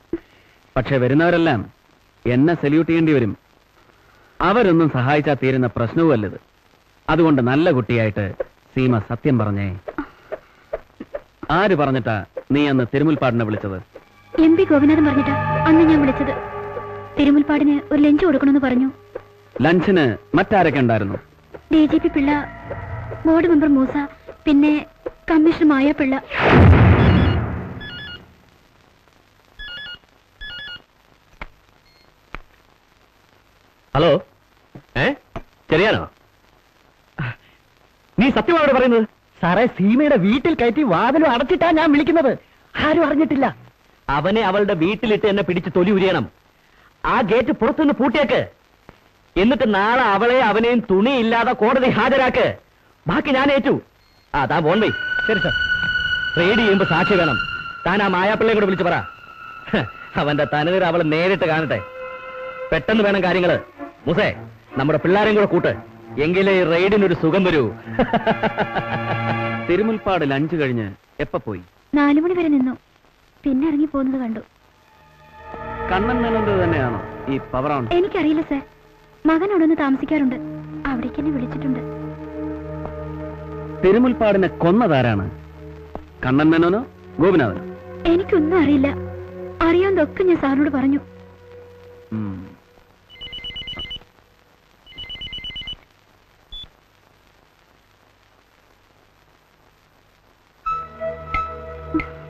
പക്ഷെ വരുന്നവരെല്ലാം എന്നെ സല്യൂട്ട് ചെയ്യേണ്ടി വരും. അവരൊന്നും സഹായിച്ചാൽ തീരുന്ന പ്രശ്നവുമല്ലത്. അതുകൊണ്ട് നല്ല കുട്ടിയായിട്ട് സീമ സത്യം പറഞ്ഞേ. ആര് പറഞ്ഞിട്ടാ നീ അന്ന് തിരുമുൽപ്പാടിനെ വിളിച്ചത്? MP ഗോപിനാഥൻ പറഞ്ഞിട്ടാ അന്ന് ഞാൻ വിളിച്ചത്. തിരുമുൽപ്പാടിന് ഒരു ലഞ്ച് കൊടുക്കണമെന്ന് പറഞ്ഞു. ലഞ്ചിന് മറ്റാരൊക്കെ ഉണ്ടായിരുന്നു? DGP Pillai, board member Moosa, പിന്നെ കമ്മീഷണർ മായ പിള്ള. ഹലോ, ശരിയാണോ? നീ സത്യമാണോ പറയുന്നത്? സാറേ, സീമയുടെ വീട്ടിൽ കയറ്റി വാതിലും അടച്ചിട്ടാ ഞാൻ വിളിക്കുന്നത്. ആരും അറിഞ്ഞിട്ടില്ല. അവനെ അവളുടെ വീട്ടിലിട്ട് എന്നെ പിടിച്ച് തൊലി ഉരിയണം. ആ ഗേറ്റ് പുറത്തുനിന്ന് പൂട്ടിയേക്ക്. എന്നിട്ട് നാളെ അവളെ അവനെയും തുണിയില്ലാതെ കോടതി ഹാജരാക്ക്. ബാക്കി ഞാൻ ഏറ്റു. താൻ പോണ്ടേ? ശരി സാർ. റെയ്ഡ് ചെയ്യുമ്പോ സാക്ഷി വേണം. താൻ ആ മായാപ്പിള്ളയെ കൂടെ വിളിച്ചു പറ. അവന്റെ തനതിൽ അവൾ നേരിട്ട് കാണട്ടെ. പെട്ടെന്ന് വേണം കാര്യങ്ങള്. മുസേ, നമ്മുടെ പിള്ളേരെയും കൂടെ കൂട്ട്. എങ്കിലേ റെയ്ഡിനൊരു സുഖം വരൂ. തിരുമുൽപ്പാട് ലഞ്ച് കഴിഞ്ഞ് എപ്പ പോയി? 4 മണി വരെ നിന്നു. പിന്നെ ഇറങ്ങി പോകുന്നത് കണ്ടു. കണ്ണൻ മേനോന്റെ തന്നെയാണോ ഈ പവർ ഓൺ? എനിക്കറിയില്ല സാർ. മകനോടൊന്ന് താമസിക്കാറുണ്ട്. അവിടേക്ക് എന്നെ വിളിച്ചിട്ടുണ്ട്. തിരുമുൽപ്പാടിനെ കൊന്നതാരാണ്? കണ്ണൻ മേനോനോ ഗോപിനാഥനോ? എനിക്കൊന്നും അറിയില്ല. അറിയാവുന്നതൊക്കെ ഞാൻ സാറിനോട് പറഞ്ഞു.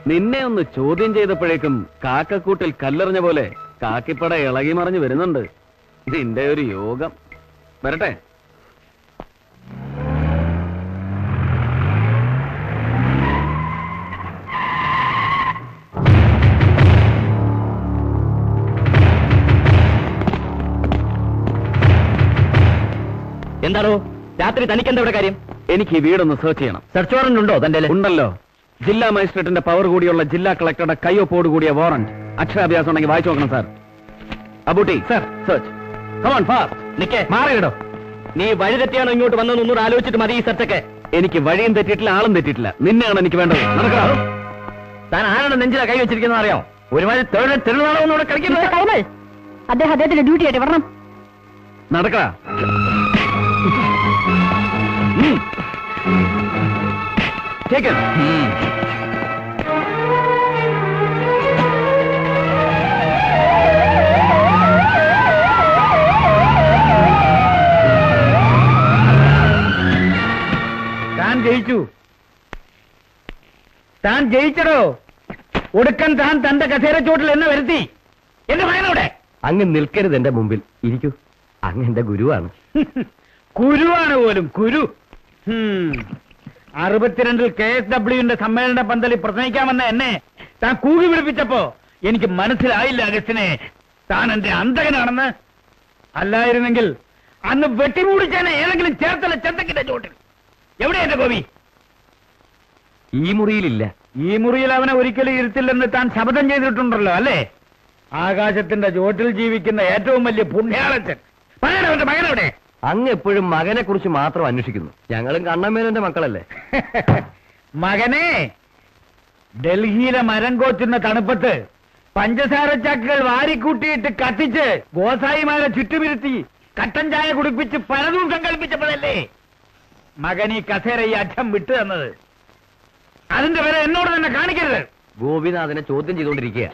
നിന്നെ ഒന്ന് ചോദ്യം ചെയ്തപ്പോഴേക്കും കാക്കക്കൂട്ടിൽ കല്ലെറിഞ്ഞ പോലെ കാക്കിപ്പട ഇളകി മറിഞ്ഞു വരുന്നുണ്ട്. നിന്റെ ഒരു യോഗം. വരട്ടെ. എന്താണോ രാത്രി തനിക്കെന്താ ഇവിടെ കാര്യം? എനിക്ക് ഈ വീടൊന്ന് സെർച്ച് ചെയ്യണം. സെർച്ച് വാറന്റ് ഉണ്ടോ തന്റെ? ഉണ്ടല്ലോ. ജില്ലാ മജിസ്ട്രേറ്റിന്റെ പവർ കൂടിയുള്ള ജില്ലാ കളക്ടറുടെ കയ്യൊപ്പോട് കൂടിയ വാറന്റ്. അക്ഷരാഭ്യാസം ഉണ്ടെങ്കിൽ വായിച്ചു നോക്കണം സാർ. Abootty sir, search. Come on fast. നിക്കേ, മാറിയിടോ. നീ വഴി തെറ്റിയാണോ ഇങ്ങോട്ട് വന്നതെന്ന് ഒന്നുകൂടെ ആലോചിച്ചിട്ട് മതി ഈ സെർച്ചൊക്കെ. എനിക്ക് വഴിയും തെറ്റിയിട്ടില്ല, ആളും തെറ്റിയിട്ടില്ല. നിന്നെയാണ് എനിക്ക് വേണ്ടത്. നടക്കണോ? താൻ ആരാണ് നെഞ്ചിലെ കൈ വെച്ചിരിക്കുന്നത് അറിയാം? ഒരുമാതിരി തെരുവാണോന്നൂടെ കളിക്കുന്നത്. അദ്ദേഹത്തിന്റെ ഡ്യൂട്ടി ആയിട്ട് വരണം. നടക്കടാ. Take it. താൻ ജയിച്ചു. താൻ ജയിച്ചടോ. ഒടുക്കൻ താൻ തന്റെ കസേര ചോട്ടിൽ എന്നെ വരുത്തി. എന്റെ മകനോടെ അങ്ങ് നിൽക്കരുത് എന്റെ മുമ്പിൽ. ഇരിക്കൂ. അങ്ങ് എന്റെ ഗുരുവാണ്. കുരുവാണ് പോലും കുരു. 62 KSWന്റെ സമ്മേളന പന്തലിൽ പ്രസംഗിക്കാമെന്ന എന്നെ താൻ കൂകി വിളിപ്പിച്ചപ്പോ എനിക്ക് മനസ്സിലായില്ല അഗസ്റ്റിനെ, താൻ എന്റെ അന്തകനാണെന്ന്. അല്ലായിരുന്നെങ്കിൽ അന്ന് വെട്ടിമൂടിച്ചേനെ ഏതെങ്കിലും ചേർത്തല ചെന്തക്കിന്റെ ചോട്ടിൽ. എവിടെ എന്റെ ഗോപി? ഈ മുറിയിലില്ല. ഈ മുറിയിൽ അവനെ ഒരിക്കലും ഇരുത്തില്ലെന്ന് താൻ ശപഥം ചെയ്തിട്ടുണ്ടല്ലോ അല്ലേ? ആകാശത്തിന്റെ ചോട്ടിൽ ജീവിക്കുന്ന ഏറ്റവും വലിയ പുണ്യാളച്ചൻ. പറയണവന്റെ മകനെവിടെ? അങ്ങ് എപ്പോഴും മകനെ കുറിച്ച് മാത്രം അന്വേഷിക്കുന്നു. ഞങ്ങളും കണ്ണമ്മേനന്റെ മക്കളല്ലേ? മകനെ, ഡൽഹിയിലെ മരം കോച്ചുന്ന തണുപ്പത്ത് പഞ്ചസാര ചാക്കുകൾ വാരിക്കൂട്ടിയിട്ട് കത്തിച്ച് ഗോസായിമാരെ ചുറ്റുമിരുത്തി കട്ടൻ ചായ കുടിപ്പിച്ച് പലതും സങ്കല്പിച്ചപ്പോഴല്ലേ മകൻ ഈ കസേര ഈ അച്ഛൻ വിട്ടു തന്നത്. അതിന്റെ പേരെ എന്നോട് തന്നെ കാണിക്കരുത്. ഗോപിനാഥനെ ചോദ്യം ചെയ്തുകൊണ്ടിരിക്കുക.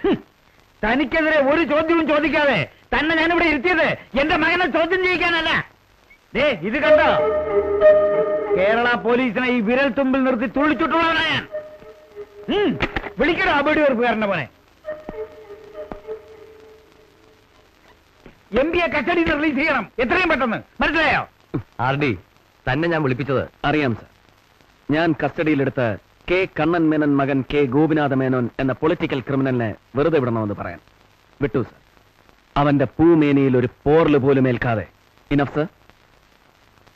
തനിക്കെതിരെ ഒരു ചോദ്യവും ചോദിക്കാതെ തന്നെ ഞാനിവിടെ ഇരുത്തിയത് എന്റെ മകനെ ചോദ്യം ചെയ്യിക്കാനല്ല. ഇത് കണ്ടോ? കേരള പോലീസിനെ ഈ വിരൽ തുമ്പിൽ നിർത്തി തുള്ളിച്ചുട്ടുള്ളവനാ ഞാൻ. വിളിക്കണോ അബേഡി വെറുപ്പുകാരന്റെ പോലെ? MPയെ കസ്റ്റഡിയിൽ റിലീസ് ചെയ്യണം എത്രയും പെട്ടെന്ന്. മനസ്സിലായോ? RD, തന്നെ ഞാൻ വിളിപ്പിച്ചത് അറിയാം സർ. ഞാൻ കസ്റ്റഡിയിലെടുത്ത കെ കണ്ണൻ മേനൻ മകൻ കെ ഗോപിനാഥ മേനോൻ എന്ന പൊളിറ്റിക്കൽ ക്രിമിനലിനെ വെറുതെ വിടണമെന്ന് പറയാൻ വിട്ടു സർ. അവന്റെ പൂമേനിയിൽ ഒരു പോർല് പോലും ഏൽക്കാതെ. Enough sir.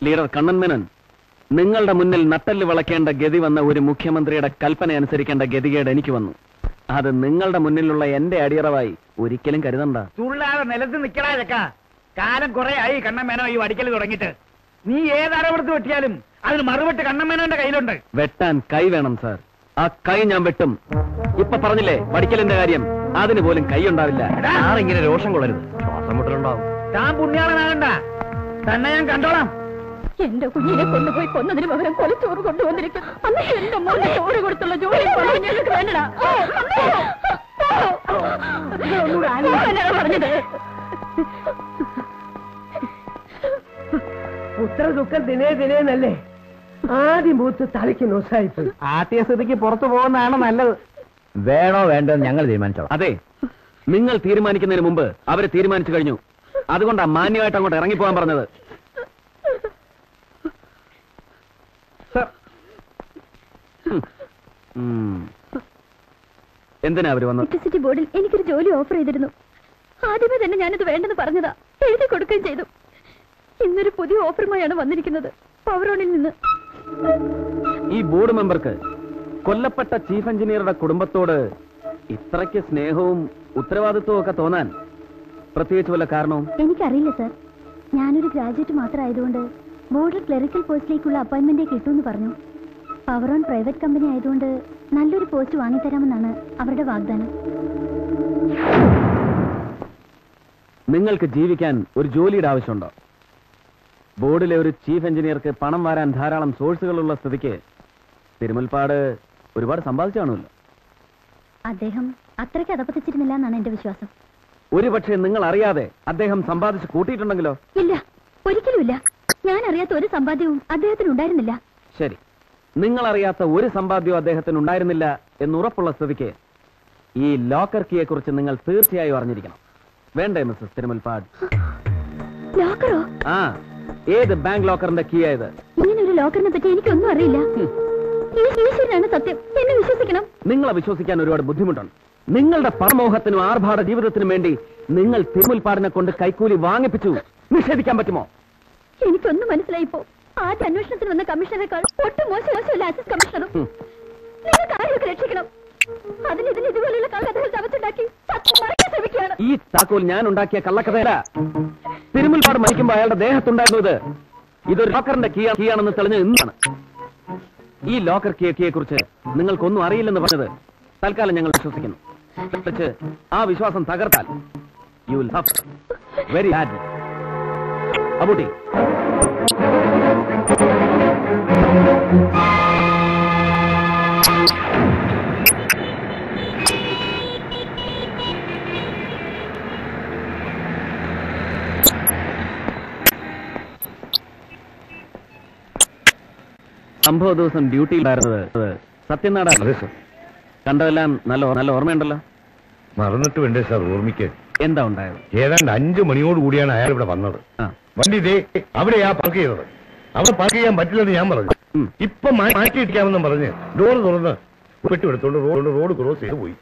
Leader Kannan Menon, നിങ്ങളുടെ മുന്നിൽ നട്ടല് വളയ്ക്കേണ്ട ഗതി വന്ന ഒരു മുഖ്യമന്ത്രിയുടെ കൽപ്പന അനുസരിക്കേണ്ട ഗതികേട് എനിക്ക് വന്നു. അത് നിങ്ങളുടെ മുന്നിലുള്ള എന്റെ അടിയറവായി ഒരിക്കലും കരുതണ്ട. തുള്ളാതെ നിലത്ത് നിൽക്കടാ ചക്ക. കാലം കുറെ ആയി കണ്ണമ്മേനോ ഈ വടിക്കൽ തുടങ്ങിയിട്ട്. നീ ഏതരവടുത്ത് വെട്ടിയാലും അതിന് മറുപെട്ട് കണ്ണമ്മേനോന്റെ കയ്യിലുണ്ട്. വെട്ടാൻ കൈ വേണം സാർ. ആ കൈ ഞാൻ വെട്ടും. ഇപ്പൊ പറഞ്ഞില്ലേ വടിക്കലിന്റെ കാര്യം, അതിന് പോലും കൈ ഉണ്ടാവില്ല. ആളിങ്ങനെ രോഷം കൊള്ളരുത്. ശ്വാസം മുട്ടലുണ്ടാവും. താൻ പുണ്യാളനാകണ്ട. തന്നെ ഞാൻ കണ്ടോളാം. എന്റെ കുഞ്ഞിനെ കൊണ്ടുപോയി കൊന്നതിന് പകരം കൊലച്ചോറ് കൊണ്ടുവന്നിരിക്കുന്നു. അന്ന് എന്റെ മോനെ ചോറ് കൊടുത്തുള്ള ജോലി വേണ്ടടാ. പറഞ്ഞത് പുത്ര ദുഃഖം ദിനേ ദിനേന്നല്ലേ. ആദ്യം പൂത്ത് തലയ്ക്ക് നോസായിപ്പോയി. ആദ്യസ്ഥിതിക്ക് പുറത്തു പോകുന്നതാണ് നല്ലത്. വേണോ വേണ്ടോ ഞങ്ങൾ തീരുമാനിച്ചോ. അതെ, നിങ്ങൾ തീരുമാനിക്കുന്നതിന് മുമ്പ് അവര് തീരുമാനിച്ചു കഴിഞ്ഞു. അതുകൊണ്ടാ മാന്യമായിട്ട് അങ്ങോട്ട് ഇറങ്ങിപ്പോകാൻ പറഞ്ഞത്. എന്തിനാ അവര് വന്നത്? ഇലക്ട്രിസിറ്റി ബോർഡിൽ എനിക്കൊരു ജോലി ഓഫർ ചെയ്തിരുന്നു. ആദ്യമേ തന്നെ ഞാനത് വേണ്ടെന്ന് പറഞ്ഞതാ. എഴുതി കൊടുക്കുകയും ചെയ്തു. ഇന്നൊരു പുതിയ ഓഫറുമായാണ് വന്നിരിക്കുന്നത്, പവറോണിൽ നിന്ന്. ഈ ബോർഡ് മെമ്പർക്ക് കൊല്ലപ്പെട്ട ചീഫ് എഞ്ചിനീയറുടെ കുടുംബത്തോട് ഇത്രയ്ക്ക് സ്നേഹവും ഉത്തരവാദിത്വവും ഒക്കെ തോന്നാൻ പ്രത്യേകിച്ച് വല്ല കാരണവും? എനിക്കറിയില്ല സർ. ഞാനൊരു ഗ്രാജുവേറ്റ് മാത്രമായതുകൊണ്ട് ബോർഡിൽ ക്ലറിക്കൽ പോസ്റ്റിലേക്കുള്ള അപ്പോയിന്റ്മെന്റ് കിട്ടുമെന്ന് പറഞ്ഞു. പവറോൺ പ്രൈവറ്റ് കമ്പനി ആയതുകൊണ്ട് നല്ലൊരു പോസ്റ്റ് വാങ്ങിത്തരാമെന്നാണ് അവരുടെ വാഗ്ദാനം. നിങ്ങൾക്ക് ജീവിക്കാൻ ഒരു ജോലിയുടെ ആവശ്യമുണ്ടോ? ബോർഡിലെ ഒരു ചീഫ് എഞ്ചിനീയർക്ക് പണം വരാൻ ധാരാളം സോഴ്സുകളുള്ള സ്ഥിതിക്ക് തിരുമുൽപ്പാട് ഒരുപാട് സമ്പാദിച്ചു കാണുമല്ലോ. അദ്ദേഹം അത്രയ്ക്ക് അതപ്പത്തിച്ചിരുന്നില്ല എന്നാണ് എന്റെ വിശ്വാസം. ഒരുപക്ഷെ നിങ്ങൾ അറിയാതെ അദ്ദേഹം സമ്പാദിച്ച് കൂട്ടിയിട്ടുണ്ടെങ്കിലോ? ഇല്ല, ഒരിക്കലുമില്ല. ഞാൻ അറിയാത്ത ഒരു സമ്പാദ്യവും അദ്ദേഹത്തിന് ഉണ്ടായിരുന്നില്ല. ശരി, നിങ്ങളറിയാത്ത ഒരു സമ്പാദ്യവും അദ്ദേഹത്തിന് ഉണ്ടായിരുന്നില്ല എന്നുറപ്പുള്ള സ്ഥിതിക്ക് ഈ ലോക്കർ കീയെ കുറിച്ച് നിങ്ങൾ തീർച്ചയായും അറിഞ്ഞിരിക്കണം. വേണ്ടേ മിസ്സസ് തിരുമുൽപ്പാട്? ലോക്കറോ? ആ, ഏത് ബാങ്ക് ലോക്കറിന്റെ കീ ആയത്? ഇങ്ങനെ ഒരു ലോക്കറിനെ പറ്റി എനിക്കൊന്നും അറിയില്ല. ഈശ്വരനാണ് സത്യം, എന്നെ വിശ്വസിക്കണം. നിങ്ങളെ വിശ്വസിക്കാൻ ഒരുപാട് ബുദ്ധിമുട്ടുണ്ട്. നിങ്ങളുടെ പരമോഹത്തിനും ആർഭാട ജീവിതത്തിനും വേണ്ടി നിങ്ങൾ തിരുമുൽപ്പാടിനെ കൊണ്ട് കൈക്കൂലി വാങ്ങിപ്പിച്ചു. നിഷേധിക്കാൻ പറ്റുമോ? എനിക്കൊന്നും മനസ്സിലായിപ്പോ. ആദ്യ അന്വേഷണത്തിന് വന്ന കമ്മീഷണറെക്കാൾ ഒട്ടും മോശമല്ല അസിസ്റ്റന്റ് കമ്മീഷണറും. നിങ്ങൾക്ക് ആരെയൊക്കെ രക്ഷിക്കണം. അതിനിതിന് ഇതുപോലെയുള്ള കള്ളക്കഥകൾ തവച്ചുണ്ടാക്കി സത്യം മറയ്ക്കാൻ ശ്രമിക്കുകയാണ്. ഈ താക്കോൽ ഞാൻ ഉണ്ടാക്കിയ കള്ളക്കഥയല്ല. തിരുമുൽപ്പാട് മരിക്കുമ്പോൾ അയാളുടെ ദേഹത്തുണ്ടായിരുന്നത് ഇതൊരു ലോക്കറിന്റെ കീയാണെന്ന് തെളിഞ്ഞത് ഇന്നാണ്. ഈ ലോക്കർ കീയെ കുറിച്ച് നിങ്ങൾക്കൊന്നും അറിയില്ലെന്ന് പറഞ്ഞത് തൽക്കാലം ഞങ്ങൾ വിശ്വസിക്കുന്നു. ആ വിശ്വാസം തകർത്താൽ you will suffer very bad. Abootty, സംഭവ ദിവസം ഡ്യൂട്ടിയിലായിരുന്നത് സത്യനാടാണ്. കണ്ടതെല്ലാം നല്ല ഓർമ്മയുണ്ടല്ലോ. മറന്നിട്ട് വേണ്ടേ സാർ ഓർമ്മിക്കാൻ? എന്താ ഉണ്ടായത്? ഏതാണ്ട് 5 മണിയോട് കൂടിയാണ് അയാൾ ഇവിടെ വന്നത്. വണ്ടി ഇതേ അവിടെയാ പാർക്ക് ചെയ്തത്. അവിടെ പാർക്ക് ചെയ്യാൻ പറ്റില്ലെന്ന് ഞാൻ പറഞ്ഞു. ഇപ്പൊ മാറ്റിയിടിക്കാമെന്നും പറഞ്ഞ് ഡോർ തുറന്ന് പെട്ടിയെടുത്തോണ്ട് റോഡ് ക്രോസ് ചെയ്ത് പോയി.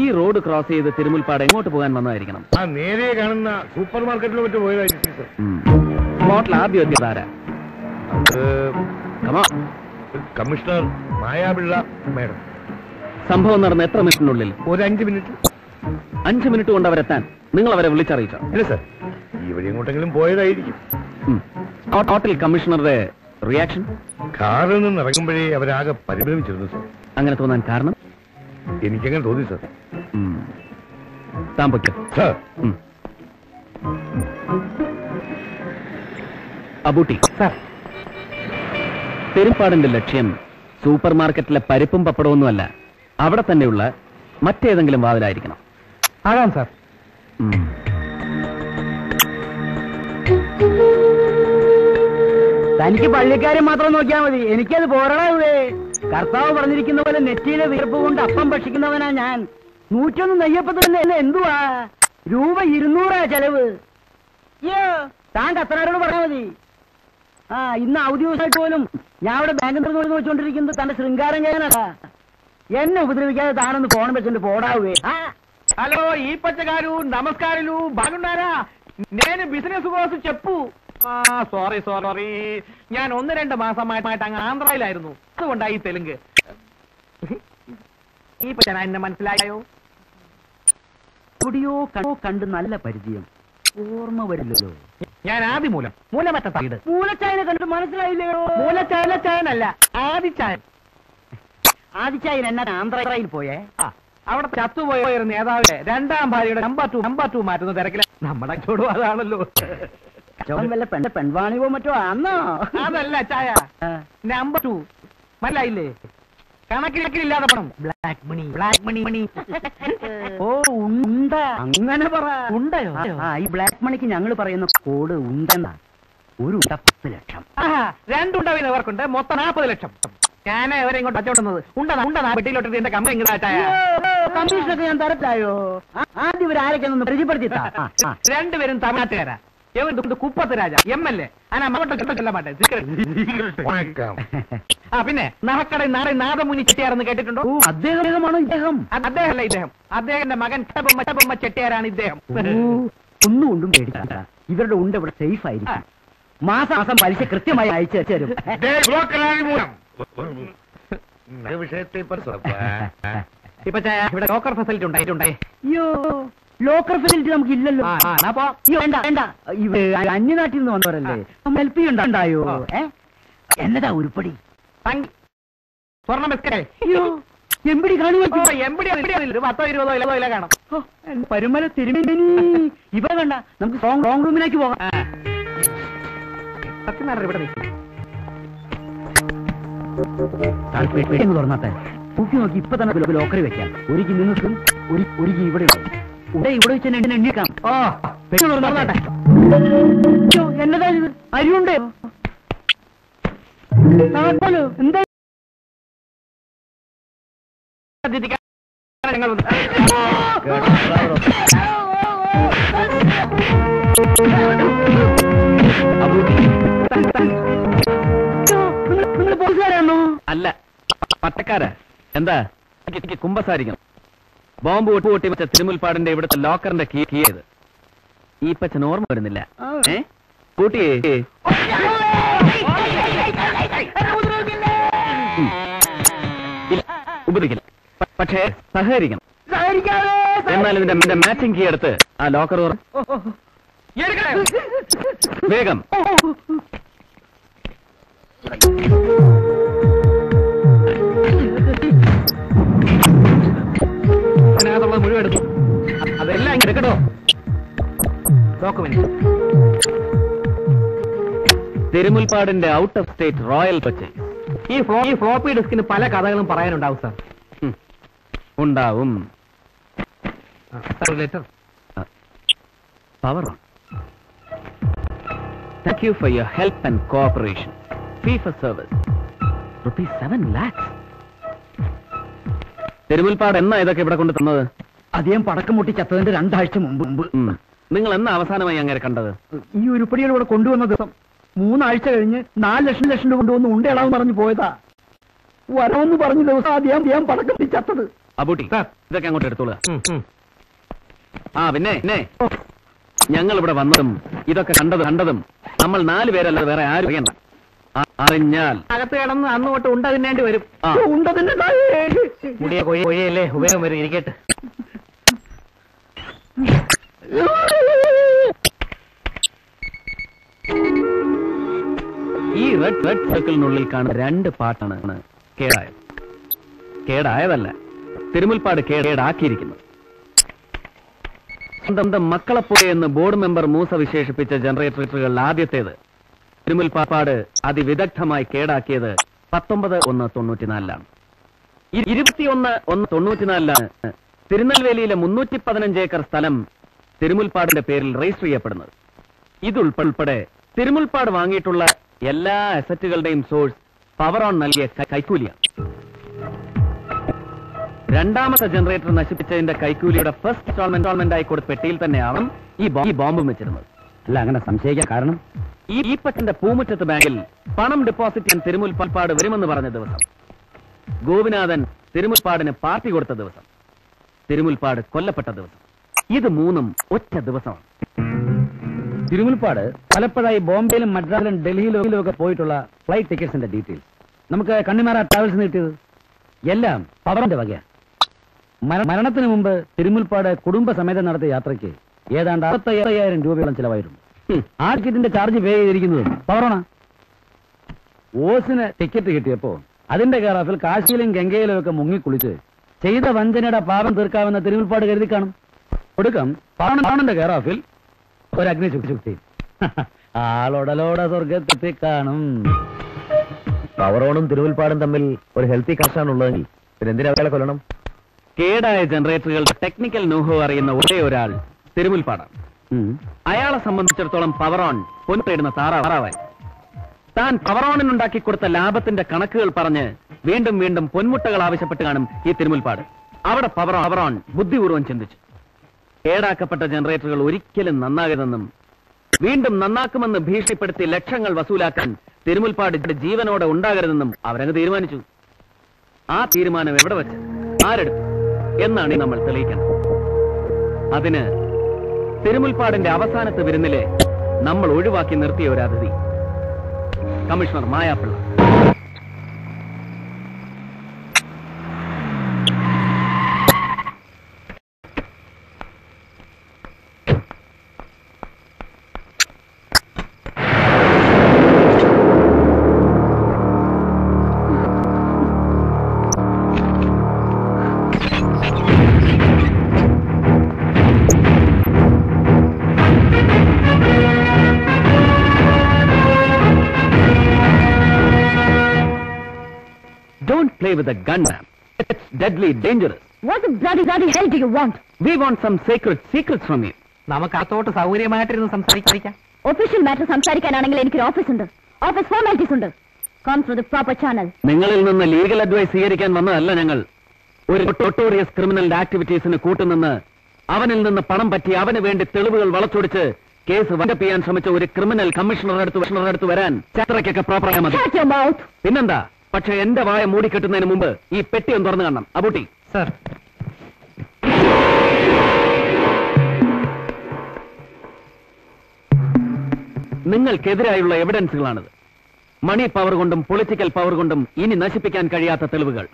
ഈ റോഡ് ക്രോസ് ചെയ്ത് തിരുമുൽപ്പാട് എങ്ങോട്ട് പോകാൻ വന്നതായിരിക്കണം? ആ നേരെ കാണുന്ന സൂപ്പർ മാർക്കറ്റിൽ മറ്റു പോയതായിരിക്കും സർ. സ്പോട്ടിൽ ആദ്യം എത്തിയതാരാ? Commissioner Mayapillai madam. സംഭവം നടന്ന എത്ര മിനിറ്റിനുള്ളിൽ? ഒരു 5 മിനിറ്റ്. 5 മിനിറ്റ് കൊണ്ട് അവരെത്താൻ നിങ്ങൾ അവരെ വിളിച്ചറിയിച്ചോ? ഇല്ല സർ, ഈ വഴി എങ്ങോട്ടെങ്കിലും പോയതായിരിക്കും. ഹോട്ടൽ കമ്മീഷണറുടെ റിയാക്ഷൻ? കാറിൽ നിന്ന് ഇറങ്ങുമ്പോഴേ അവരാകെ പരിഭ്രമിച്ചിരുന്നു സർ. അങ്ങനെ തോന്നാൻ കാരണം? എനിക്കങ്ങനെ തോന്നി സർ. താൻ പൊയ്ക്കോ. സർ, അബൂട്ടി സാർ, തിരുപ്പാടിന്റെ ലക്ഷ്യം സൂപ്പർ മാർക്കറ്റിലെ പരിപ്പും പപ്പടമൊന്നുമല്ല, അവിടെ തന്നെയുള്ള മറ്റേതെങ്കിലും വാതിലായിരിക്കണം. ആകാം സാർ. തനിക്ക് പള്ളിക്കാരെ മാത്രം നോക്കിയാൽ മതി, എനിക്കത് പോരാടാവേ. കർത്താവ് പറഞ്ഞിരിക്കുന്ന പോലെ നെറ്റിയിലെ വീർപ്പ് കൊണ്ട് അപ്പം ഭക്ഷിക്കുന്നവനാ ഞാൻ. 101 നെയ്യപ്പത്തിന് എന്നെ എന്തുവാ രൂപ 200 ചെലവ്. താൻ കത്തനാരോട് പറഞ്ഞാൽ മതി. ഇന്ന് അവധി ദിവസമായിട്ട് പോലും ഞാൻ അവിടെ ബാങ്കിൽ നിന്ന് നോക്കിക്കൊണ്ടിരിക്കുന്നത് തന്റെ ശൃംഗാരം ചെയ്യാനല്ല. എന്നെ ഉപദ്രവിക്കാതെ താനൊന്ന് ഫോൺ വെച്ചിട്ട് പോടാവേ. హలో ఈపచ్చ గారు నమస్కారాలు, బాగున్నారా? నేను బిజినెస్ కోసం చెప్పు. സോറി ഞാൻ 1-2 മാസമായിട്ട് അങ്ങ് ആന്ധ്രയിലായിരുന്നു, അതുകൊണ്ടായി തെലുങ്ക്. ഈ പച്ചന എന്നെ മനസ്സിലായോ? എവിടെയോ കണ്ട് നല്ല പരിചയം, ഓർമ്മ വരില്ലല്ലോ. ഞാൻ ആദിമൂലം, മൂലമറ്റ സൈഡ്. മൂലച്ചായനെ കണ്ടിട്ട് മനസ്സിലായില്ലയോ? മൂലച്ചായനല്ല, ആദിച്ചായൻ. ആദിച്ചായൻ എന്നാ ആന്ധ്രയിൽ പോയേ? അവിടെ ചത്തുപോയ ഒരു നേതാവിനെ 2ാം ഭാര്യയുടെ നമ്പർ 2 മാറ്റുന്ന തിരക്കില്ല. നമ്മുടെ ചോടും അതാണല്ലോ. വല്ല പെൺവാണിയോ മറ്റോ ആന്നോ? അതല്ല ചായ, നമ്പർ 2 മനസ്സിലായില്ലേ? കണക്കില്ലാതെ പണം, ബ്ലാക്ക് മണി. ഓ ഉണ്ട, അങ്ങനെ പറ. ഉണ്ടയോ? ഈ ബ്ലാക്ക് മണിക്ക് ഞങ്ങൾ പറയുന്ന കോഡ് ഉണ്ടെന്നാ. ഒരു 10 ലക്ഷം. 2 ഉണ്ടവിന് അവർക്കുണ്ട്, മൊത്തം 40 ലക്ഷം. ഞാൻ അവരെ ഇങ്ങോട്ട് അച്ചോട്ടുന്നത് ഉണ്ടതാ പെട്ടിയിലോട്ട് എന്റെ കമ്പനി ഇങ്ങോട്ടായ കമ്മീഷനൊക്കെ ഞാൻ തരത്തായോ? ആദ്യം ഇവർ ആരൊക്കെയൊന്ന് പരിചയപ്പെടുത്തി. 2 പേരും തമിഴ്നാട്ടുകാരാ. കുപ്പത്ത് രാജ MLA. പിന്നെ നഹക്കട നാദമുനി ചെട്ടിയാരെന്ന് കേട്ടിട്ടുണ്ടോ? അദ്ദേഹമാണോ ഇദ്ദേഹം? അദ്ദേഹമല്ല ഇദ്ദേഹം, അദ്ദേഹത്തിന്റെ മകൻ ചട്ടബൊമ്മ ചെട്ടിയാരാണ് ഇദ്ദേഹം. ഒന്നും കൊണ്ടും പേടിക്കണ്ട, ഇവരുടെ ഉണ്ട് ഇവിടെ സേഫ് ആയിരിക്കും. മാസം പലിശ കൃത്യമായി അയച്ചു തരും. വിഷയത്തെ ഇപ്പൊ ഇവിടെ ലോക്കർ ഫെസിലിറ്റി ഉണ്ടായിട്ടുണ്ടേ. അയ്യോ, ലോക്കർ ഫെസിലിറ്റി നമുക്ക് ഇല്ലല്ലോ. വേണ്ട അന്യനാട്ടിൽ നിന്ന് വന്നവരല്ലേ, ഹെൽപ്പ് ചെയ്യണ്ടായോ? എന്നതാ ഉരുപ്പടി? സ്വർണ്ണം വെക്കേ? അയ്യോ, എമ്പടി കാണുക കാണാം. പരുമല തിരുമേനി ഇവ കണ്ട നമുക്ക് സ്ട്രോങ് റൂമിലേക്ക് പോകാം. ഇവിടെ നിൽക്കും. പെട്ടെന്ന് തുറന്നാട്ടെ. നോക്കി നോക്കി ഇപ്പൊ തന്നെ ലോക്കറി വെക്കാം. ഒരുക്കി നിങ്ങൾക്കും ഒരുക്കി ഇവിടെ ഇവിടെ വെച്ച് തന്നെ എണ്ണിക്കാം. പെട്ടെന്ന് തുറന്നാട്ടെ. എന്നതാ ഇത്? അരിയുണ്ടോ? എന്താ നിങ്ങൾ പോലീസുകാരാണോ? അല്ല, പട്ടക്കാരാ. എന്താ കുമ്പസാരിക്കണം? ബോംബ് പൊട്ടി വെച്ച തിരുമുൽപ്പാടിന്റെ ഇവിടുത്തെ ലോക്കറിന്റെ കീ ചെയ്ത് ഈ പച്ചൻ ഓർമ്മ വരുന്നില്ല. കൂട്ടിയേ ഉപദ്രവിക്കില്ല, പക്ഷേ സഹകരിക്കണം. എന്നാൽ ഇതിന്റെ മാച്ചിങ് കീ എടുത്ത് ആ ലോക്കർ വേഗം. അതിനകത്തുള്ളത് മുഴുവൻ എടുത്തു. അതെല്ലാം ഇങ്ങനെ എടുക്കട്ടോ. ഡോക്യുമെന്റ് തിരുമുൽപ്പാടിന്റെ out of state royal purchase. ഈ ഫ്ലോപ്പി ഡിസ്കിന് പല കഥകളും പറയാനുണ്ടാവും സാർ. ഉണ്ടാവും. Letter. Power on. Thank you for your help and cooperation. Fee for service ₹7 lakhs. Thirumulpad എന്നാ ഇതൊക്കെ ഇവിടെ കൊണ്ട് തന്നത്? അദ്ദേഹം പടക്കം മുട്ടി ചത്തതിന്റെ 2 ആഴ്ച മുമ്പ്. നിങ്ങൾ എന്നാ അവസാനമായി അങ്ങനെ കണ്ടത്? ഈ ഉരുപ്പടികൾ ഇവിടെ കൊണ്ടുവന്ന ദിവസം 3 ആഴ്ച കഴിഞ്ഞ് 4 ലക്ഷം രൂപ കൊണ്ടുവന്ന് ഉണ്ടയിടാന്ന് പറഞ്ഞു പോയതാ. വരവെന്ന് പറഞ്ഞ ദിവസം അദ്ദേഹം പടക്കം മുട്ടി ചത്തത്. അബൂട്ടി, ഇതൊക്കെ അങ്ങോട്ട് എടുത്തോളുക. പിന്നെ ഞങ്ങൾ ഇവിടെ വന്നതും ഇതൊക്കെ കണ്ടതും നമ്മൾ 4 പേരല്ലാതെ വേറെ ആരും അറിയണ്ട. അറിഞ്ഞാൽ അകത്ത് കിടന്ന് അന്ന് തൊട്ട് ഉണ്ട തിന്നേണ്ടി വരും. മുടിയ കൊയ്യല്ലേ ഉപയോഗം വരും. ഇരിക്കട്ടെ. ഈ റെഡ് സർക്കിളിനുള്ളിൽ കാണുന്ന 2 പാർട്ടാണ് കേടായത്. കേടായതല്ല, തിരുമുൽപ്പാട് കേടാക്കിയിരിക്കുന്നത്. സ്വന്തം മക്കളെപ്പോലെ എന്ന് ബോർഡ് മെമ്പർ മൂസ വിശേഷിപ്പിച്ച ജനറേറ്ററുകൾ ആദ്യത്തേത് തിരുമുൽപ്പാട് അതിവിദഗ്ധമായി കേടാക്കിയത് 19/1/94 21/1/94 തിരുനെൽവേലിയിലെ 315 ഏക്കർ സ്ഥലം തിരുമുൽപ്പാടിന്റെ പേരിൽ രജിസ്റ്റർ ചെയ്യപ്പെടുന്നത്. ഇതുൾപ്പെടെ തിരുമുൽപ്പാട് വാങ്ങിയിട്ടുള്ള എല്ലാ അസറ്റുകളുടെയും സോഴ്സ് പവർ ഓൺ നൽകിയ കൈക്കൂലിയാണ്. രണ്ടാമത്തെ ജനറേറ്റർ നശിപ്പിച്ചതിന്റെ കൈക്കൂലിയുടെ ഫസ്റ്റ് ഇൻസ്റ്റാൾമെന്റ് ആയി കൊടുത്ത പെട്ടിയിൽ തന്നെയാണ് ഈ ബോംബും വെച്ചിരുന്നത്. അല്ല, അങ്ങനെ സംശയിക്കാൻ കാരണം ഈ പച്ചന്റെ പൂമുറ്റത്ത് ബാങ്കിൽ പണം ഡെപ്പോസിറ്റ് ചെയ്യാൻ തിരുമുൽപ്പാട് വരുമെന്ന് പറഞ്ഞ ദിവസം, ഗോപിനാഥൻ തിരുമുൽപ്പാടിന് പാർട്ടി കൊടുത്ത ദിവസം, തിരുമുൽപ്പാട് കൊല്ലപ്പെട്ട ദിവസം, ഇത് 3ഉം ഒറ്റ ദിവസമാണ്. തിരുമുൽപ്പാട് പലപ്പോഴായി ബോംബെയിലും മദ്രാസിലും ഡൽഹിയിലും ഒക്കെ പോയിട്ടുള്ള ഫ്ലൈറ്റ് ടിക്കറ്റ്സിന്റെ ഡീറ്റെയിൽസ് നമുക്ക് കണ്ണിമാറ ട്രാവൽസ് കിട്ടിയത് എല്ലാം പവറിന്റെ വകയാണ്. മരണത്തിന് മുമ്പ് തിരുമുൽപ്പാട് കുടുംബസമേതം നടത്തിയ യാത്രയ്ക്ക് ഏതാണ്ട് 65,000 രൂപയോളം ചിലവായിരുന്നു. ആ ടിക്കറ്റിന്റെ ചാർജ് പേ ചെയ്തിരിക്കുന്നതും പവറാണ്. ഓസിന് ടിക്കറ്റ് കിട്ടിയപ്പോ അതിന്റെ കെയർ കാശിയിലും ഗംഗയിലും ഒക്കെ മുങ്ങിക്കുളിച്ച് ചെയ്ത വഞ്ചനയുടെ പാപം തീർക്കാമെന്ന തിരുമുൽപ്പാട് കരുതി കാണും. ഒടുക്കം പാവണന്റെ കെയർ ഒരു അഗ്നിശുക്തി ആളോടലോട സ്വർഗത്തെത്തി കാണും. പവറോണും തിരുമുൽപ്പാടും തമ്മിൽ ഒരു ഹെൽത്തി കണക്ഷനാണുള്ളതെങ്കിൽ പിന്നെ എന്തിനാ അയാളെ കൊല്ലണം? കേടായ ജനറേറ്ററുകളുടെ ടെക്നിക്കൽ നോഹോ അറിയുന്ന ഒരേ ഒരാൾ തിരുമുൽപ്പാടാണ്. അയാളെ സംബന്ധിച്ചിടത്തോളം പവറോൺ പൊന്നിടുന്ന താറാവായി. താൻ പവറോണിനുണ്ടാക്കി കൊടുത്ത ലാഭത്തിന്റെ കണക്കുകൾ പറഞ്ഞ് വീണ്ടും വീണ്ടും പൊന്മുട്ടകൾ ആവശ്യപ്പെട്ട് കാണും ഈ തിരുമുൽപ്പാട്. അവിടെ പവറോൺ ബുദ്ധിപൂർവ്വം ചിന്തിച്ചു, കേടാക്കപ്പെട്ട ജനറേറ്ററുകൾ ഒരിക്കലും നന്നാകരുതെന്നും വീണ്ടും നന്നാക്കുമെന്ന് ഭീഷണിപ്പെടുത്തി ലക്ഷങ്ങൾ വസൂലാക്കാൻ തിരുമുൽപ്പാട് ജീവനോടെ ഉണ്ടാകരുതെന്നും അവരങ്ങ് തീരുമാനിച്ചു. ആ തീരുമാനം എവിടെ വെച്ച് ആരെടുത്തു എന്നാണ് നമ്മൾ തെളിയിക്കണം. അതിന് തിരുമുൽപ്പാടിന്റെ അവസാനത്തെ വിരുന്നിലെ നമ്മൾ ഒഴിവാക്കി നിർത്തിയ ഒരു അതിഥി, commissioner മായാപ്പിള്ള. Don't play with a gun, ma'am. It's deadly dangerous. What the bloody hell do you want? We want some sacred secrets from you. നമുക്ക് അകത്തോട്ട് സൗകര്യമായിട്ടിരുന്ന് സംസാരിക്കാം. ഒഫീഷ്യൽ മാറ്റർ സംസാരിക്കാനാണെങ്കിൽ എനിക്കൊരു ഓഫീസുണ്ട്. ഓഫീസ് ഫോർമാലിറ്റീസ് ഉണ്ട്. Come through the proper channel. നിങ്ങളിൽ നിന്ന് legal advice സ്വീകരിക്കാൻ വന്നതല്ല ഞങ്ങൾ. ഒരു നൊട്ടോറിയസ് ക്രിമിനൽ ആക്ടിവിറ്റീസിന് കൂട്ടുനിന്ന് അവനിൽ നിന്ന് പണം പറ്റി അവന് വേണ്ടി തെളിവുകൾ വളച്ചൊടിച്ച് കേസ് വൈൻഡപ്പ് ചെയ്യാൻ ശ്രമിച്ച ഒരു ക്രിമിനൽ കമ്മീഷണറുടെ അടുത്ത് വരാൻ ചത്രയ്ക്കൊക്കെ പ്രോപ്പറായ മതി. Shut your mouth. പിന്നെന്താ? പക്ഷെ എന്റെ വായ മൂടിക്കെട്ടുന്നതിന് മുമ്പ് ഈ പെട്ടി ഒന്ന് തുറന്നു കാണണം. അബൂട്ടി സർ, നിങ്ങൾക്കെതിരായുള്ള എവിഡൻസുകളാണിത്. മണി പവർ കൊണ്ടും പൊളിറ്റിക്കൽ പവർ കൊണ്ടും ഇനി നശിപ്പിക്കാൻ കഴിയാത്ത തെളിവുകൾ.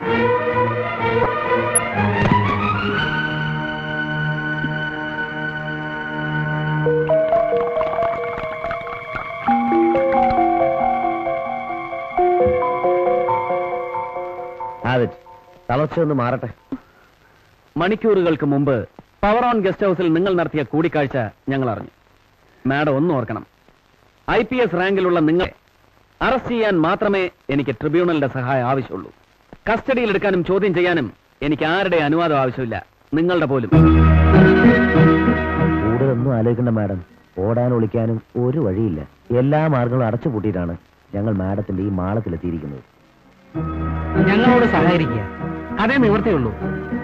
തളർച്ചയൊന്ന് മാറട്ടെ. മണിക്കൂറുകൾക്ക് മുമ്പ് പവർ ഓൺ ഗസ്റ്റ് ഹൌസിൽ നിങ്ങൾ നടത്തിയ കൂടിക്കാഴ്ച ഞങ്ങൾ അറിഞ്ഞു. മാഡം ഒന്നും ഓർക്കണം, IPS റാങ്കിലുള്ള നിങ്ങളെ അറസ്റ്റ് ചെയ്യാൻ മാത്രമേ എനിക്ക് ട്രിബ്യൂണലിന്റെ സഹായം ആവശ്യമുള്ളൂ. കസ്റ്റഡിയിലെടുക്കാനും ചോദ്യം ചെയ്യാനും എനിക്ക് ആരുടെ അനുവാദം ആവശ്യമില്ല, നിങ്ങളുടെ പോലും. കൂടുതലൊന്നും ആലോചിക്കണ്ട മാഡം. ഓടാനും ഒളിക്കാനും ഒരു വഴിയില്ല. എല്ലാ മാർഗങ്ങളും അടച്ചുപൂട്ടിയിട്ടാണ് ഞങ്ങൾ മാഡത്തിന്റെ ഈ മാളത്തിലെത്തിയിരിക്കുന്നത്. ഞങ്ങളോട് സഹകരിക്കുക, അതേ നിവൃത്തിയുള്ളൂ.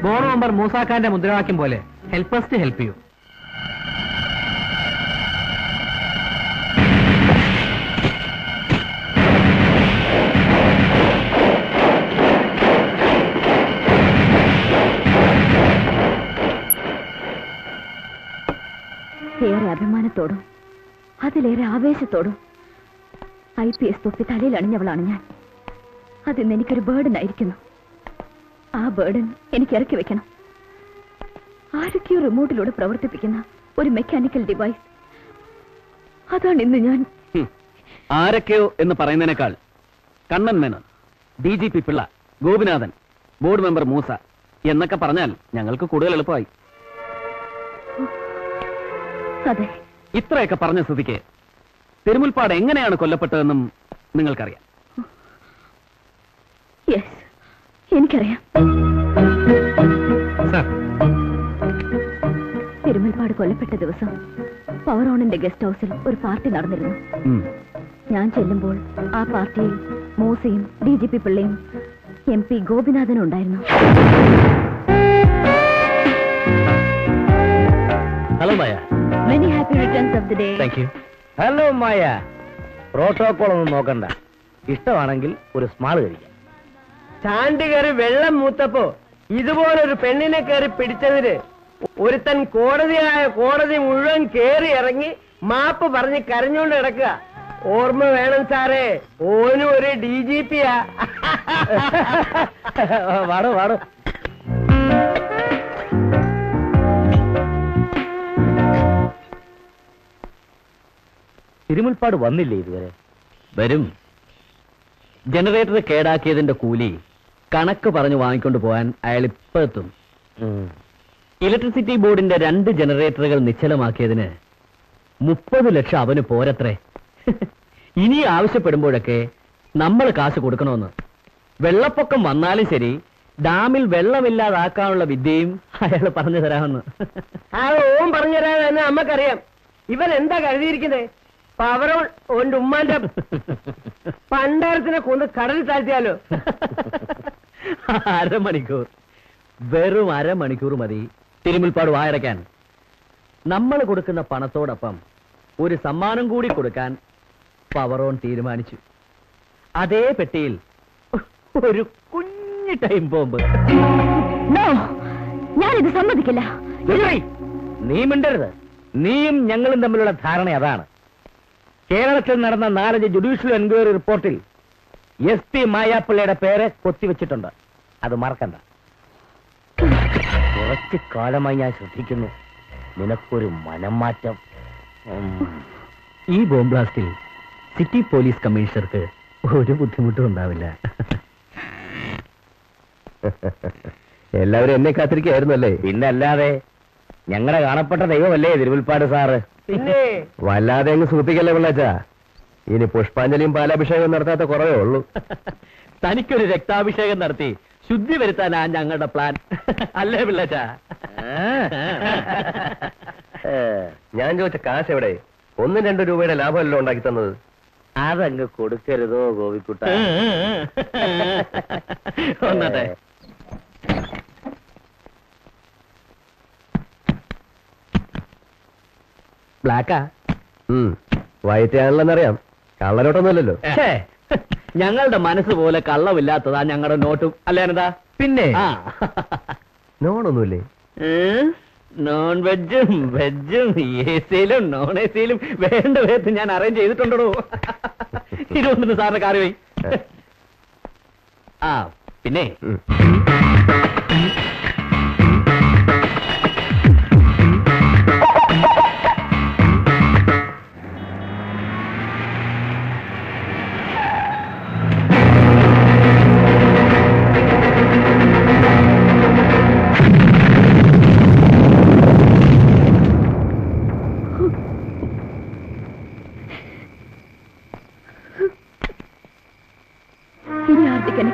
ബോർഡ് മെമ്പർ മൂസാഖാന്റെ മുദ്രാവാക്യം പോലെ help us to help you. ഏറെ അഭിമാനത്തോടും അതിലേറെ ആവേശത്തോടും IPS തൊപ്പി തലയിൽ അണിഞ്ഞവളാണ് ഞാൻ. അതിന്ന് എനിക്കൊരു ബേർഡൻ ആയിരിക്കുന്നു. ആ ബേർഡൻ എനിക്ക് ഇറക്കി വെക്കണം. ആരൊക്കെയോ റിമോട്ടിലൂടെ പ്രവർത്തിപ്പിക്കുന്ന ഒരു മെക്കാനിക്കൽ ഡിവൈസ്. അതാണ് ഇന്ന് ഞാൻ. ആരൊക്കെയോ എന്ന് പറയുന്നതിനേക്കാൾ Kannan Menon, DGP Pillai, Gopinathan, board member Moosa എന്നൊക്കെ പറഞ്ഞാൽ ഞങ്ങൾക്ക് കൂടുതൽ എളുപ്പമായി. അതെ, ഇത്രയൊക്കെ പറഞ്ഞ സ്ഥിതിക്ക് തിരുമുൽപ്പാട് എങ്ങനെയാണ് കൊല്ലപ്പെട്ടതെന്നും നിങ്ങൾക്കറിയാം. യെസ്, എനിക്കറിയാം. സർ, തിരുമുൽപ്പാട് കൊല്ലപ്പെട്ട ദിവസം പവർ ഓണിന്റെ ഗസ്റ്റ് ഹൌസിൽ ഒരു പാർട്ടി നടന്നിരുന്നു. ഞാൻ ചെല്ലുമ്പോൾ ആ പാർട്ടിയിൽ മൂസയും DGP പിള്ളയും MP ഗോപിനാഥനും ഉണ്ടായിരുന്നു. Hello Maya. Many happy returns of the day. Thank you. Hello Maya. Protocol ഒന്നും നോക്കണ്ട. ഇഷ്ടമാണെങ്കിൽ ഒരു സ്മാൾ കഴിക്കാം. ചാണ്ടി കയറി വെള്ളം മൂത്തപ്പോ ഇതുപോലൊരു പെണ്ണിനെ കയറി പിടിച്ചതിന് ഒരുത്തൻ കോടതി മുഴുവൻ കേറി ഇറങ്ങി മാപ്പ് പറഞ്ഞ് കരഞ്ഞുകൊണ്ട് കിടക്കുക. ഓർമ്മ വേണം സാറേ, ഓനും ഒരു DGP-യാ. വാടോ വാടോ. തിരുമുൽപ്പാട് വന്നില്ലേ ഇതുവരെ? വരും. ജനറേറ്റർ കേടാക്കിയതിന്റെ കൂലി കണക്ക് പറഞ്ഞു വാങ്ങിക്കൊണ്ട് പോകാൻ അയാൾ ഇപ്പൊ എത്തും. ഇലക്ട്രിസിറ്റി ബോർഡിന്റെ 2 ജനറേറ്ററുകൾ നിശ്ചലമാക്കിയതിന് 30 ലക്ഷം അവന് പോരത്രേ. ഇനി ആവശ്യപ്പെടുമ്പോഴൊക്കെ നമ്മൾ കാശ് കൊടുക്കണമെന്ന്. വെള്ളപ്പൊക്കം വന്നാലും ശരി, ഡാമിൽ വെള്ളമില്ലാതാക്കാനുള്ള വിദ്യയും അയാൾ പറഞ്ഞു തരാമെന്ന്. ആ ഓൻ പറഞ്ഞു തരാമെന്ന് നമ്മക്കറിയാം. ഇവൻ എന്താ കരുതിയിരിക്കുന്നത്? പവറോൺ ഓന്റെ ഉമ്മാന്റെ പണ്ടാരത്തിനെ കൊണ്ട് കടലിൽ താഴ്ത്തിയാലോ? അരമണിക്കൂർ, വെറും അരമണിക്കൂർ മതി തിരുമുൽപ്പാട് വായടയ്ക്കാൻ. നമ്മൾ കൊടുക്കുന്ന പണത്തോടൊപ്പം ഒരു സമ്മാനം കൂടി കൊടുക്കാൻ പവറോൺ തീരുമാനിച്ചു. അതേ പെട്ടിയിൽ ഒരു കുഞ്ഞു ടൈം ബോംബ്. നോ, ഞാനിത് സമ്മതിക്കില്ല. നീ മിണ്ടരുത്. നീയും ഞങ്ങളും തമ്മിലുള്ള ധാരണ അതാണ്. കേരളത്തിൽ നടന്ന 4 ജുഡീഷ്യൽ എൻക്വയറി റിപ്പോർട്ടിൽ SP മായാപ്പിള്ളയുടെ പേര് കൊത്തിവെച്ചിട്ടുണ്ട്. അത് മറക്കണ്ട. കുറച്ചു കാലമായി ഞാൻ ശ്രദ്ധിക്കുന്നു നിനക്കൊരു മനം മാറ്റം. ഈ ബോംബ് ബ്ലാസ്റ്റിൽ സിറ്റി പോലീസ് കമ്മീഷണർക്ക് ഒരു ബുദ്ധിമുട്ടും ഉണ്ടാവില്ല. എല്ലാവരും എന്നെ കാത്തിരിക്കുകയായിരുന്നല്ലേ? പിന്നല്ലാതെ. ഞങ്ങളെ കാണപ്പെട്ട ദൈവമല്ലേ തിരുമുൽപ്പാട് സാറ്? പിന്നെ വല്ലാതെ അങ്ങ് സൂപ്പിക്കല്ലേ പിള്ളാച്ച. ഇനി പുഷ്പാഞ്ജലിയും പാലാഭിഷേകവും നടത്താത്ത കുറവേ ഉള്ളൂ. തനിക്കൊരു രക്താഭിഷേകം നടത്തി ശുദ്ധി വരുത്താനാ ഞങ്ങളുടെ പ്ലാൻ. അല്ലേ പിള്ളേച്ചാ? ഞാൻ ചോദിച്ച കാശ് എവിടെ? 1-2 രൂപയുടെ ലാഭമല്ലോ ഉണ്ടാക്കി തന്നത്. അതങ്ങ് കൊടുക്കരുതോ ഗോപിക്കുട്ട? ഒന്നട്ടെ. ബ്ലാക്കാ? വയറ്റാണല്ലെന്നറിയാം, കള്ളനോട്ടൊന്നുമല്ലല്ലോ. ഞങ്ങളുടെ മനസ്സ് പോലെ കള്ളമില്ലാത്തതാ ഞങ്ങളുടെ നോട്ടും. അല്ലേ എന്താ? പിന്നെ നോണൊന്നുമില്ലേ? നോൺ വെജും വെജും എസിയിലും നോൺ എസിയിലും വേണ്ട വിധത്തിൽ ഞാൻ അറേഞ്ച് ചെയ്തിട്ടുണ്ടോ. ഇരുപത്തൊന്ന് സാറിന്റെ കാറ് പോയി. ആ പിന്നെ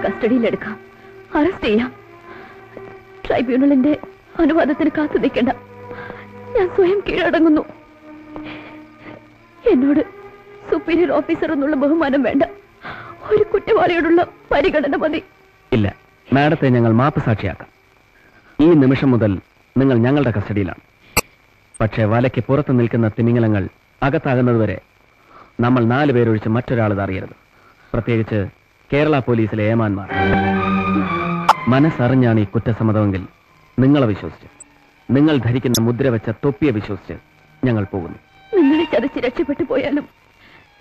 കസ്റ്റഡിയിലെടുക്കാം, അറസ്റ്റ് ചെയ്യാം. ട്രൈബ്യൂണലിന്റെ അനുവാദത്തിന് കാത്തു നിൽക്കേണ്ട. ഞാൻ സ്വയം കീഴടങ്ങുന്നു. എന്നോട് സുപ്പീരിയർ ഓഫീസർ എന്നുള്ള ബഹുമാനം വേണ്ട, ഒരു കുറ്റവാളിയോടുള്ള പരിഗണന മതി. ഇല്ല, മാഡത്തെ ഞങ്ങൾ മാപ്പ് സാക്ഷിയാക്കാം. ഈ നിമിഷം മുതൽ നിങ്ങൾ ഞങ്ങളുടെ കസ്റ്റഡിയിലാണ്. പക്ഷേ വലയ്ക്ക് പുറത്ത് നിൽക്കുന്ന തിമിംഗലങ്ങൾ അകത്താകുന്നതുവരെ നമ്മൾ 4 പേരൊഴിച്ച് മറ്റൊരാളിത് അറിയരുത്. പ്രത്യേകിച്ച് കേരള പോലീസിലെ ഏമാന്മാർ. മനസ്സറിഞ്ഞാണ് ഈ കുറ്റസമ്മതമെങ്കിൽ നിങ്ങളെ വിശ്വസിച്ച്, നിങ്ങൾ ധരിക്കുന്ന മുദ്ര വെച്ച തൊപ്പിയെ വിശ്വസിച്ച് ഞങ്ങൾ പോകുന്നു. നിങ്ങളെ ചതച്ച് രക്ഷപ്പെട്ടു പോയാലും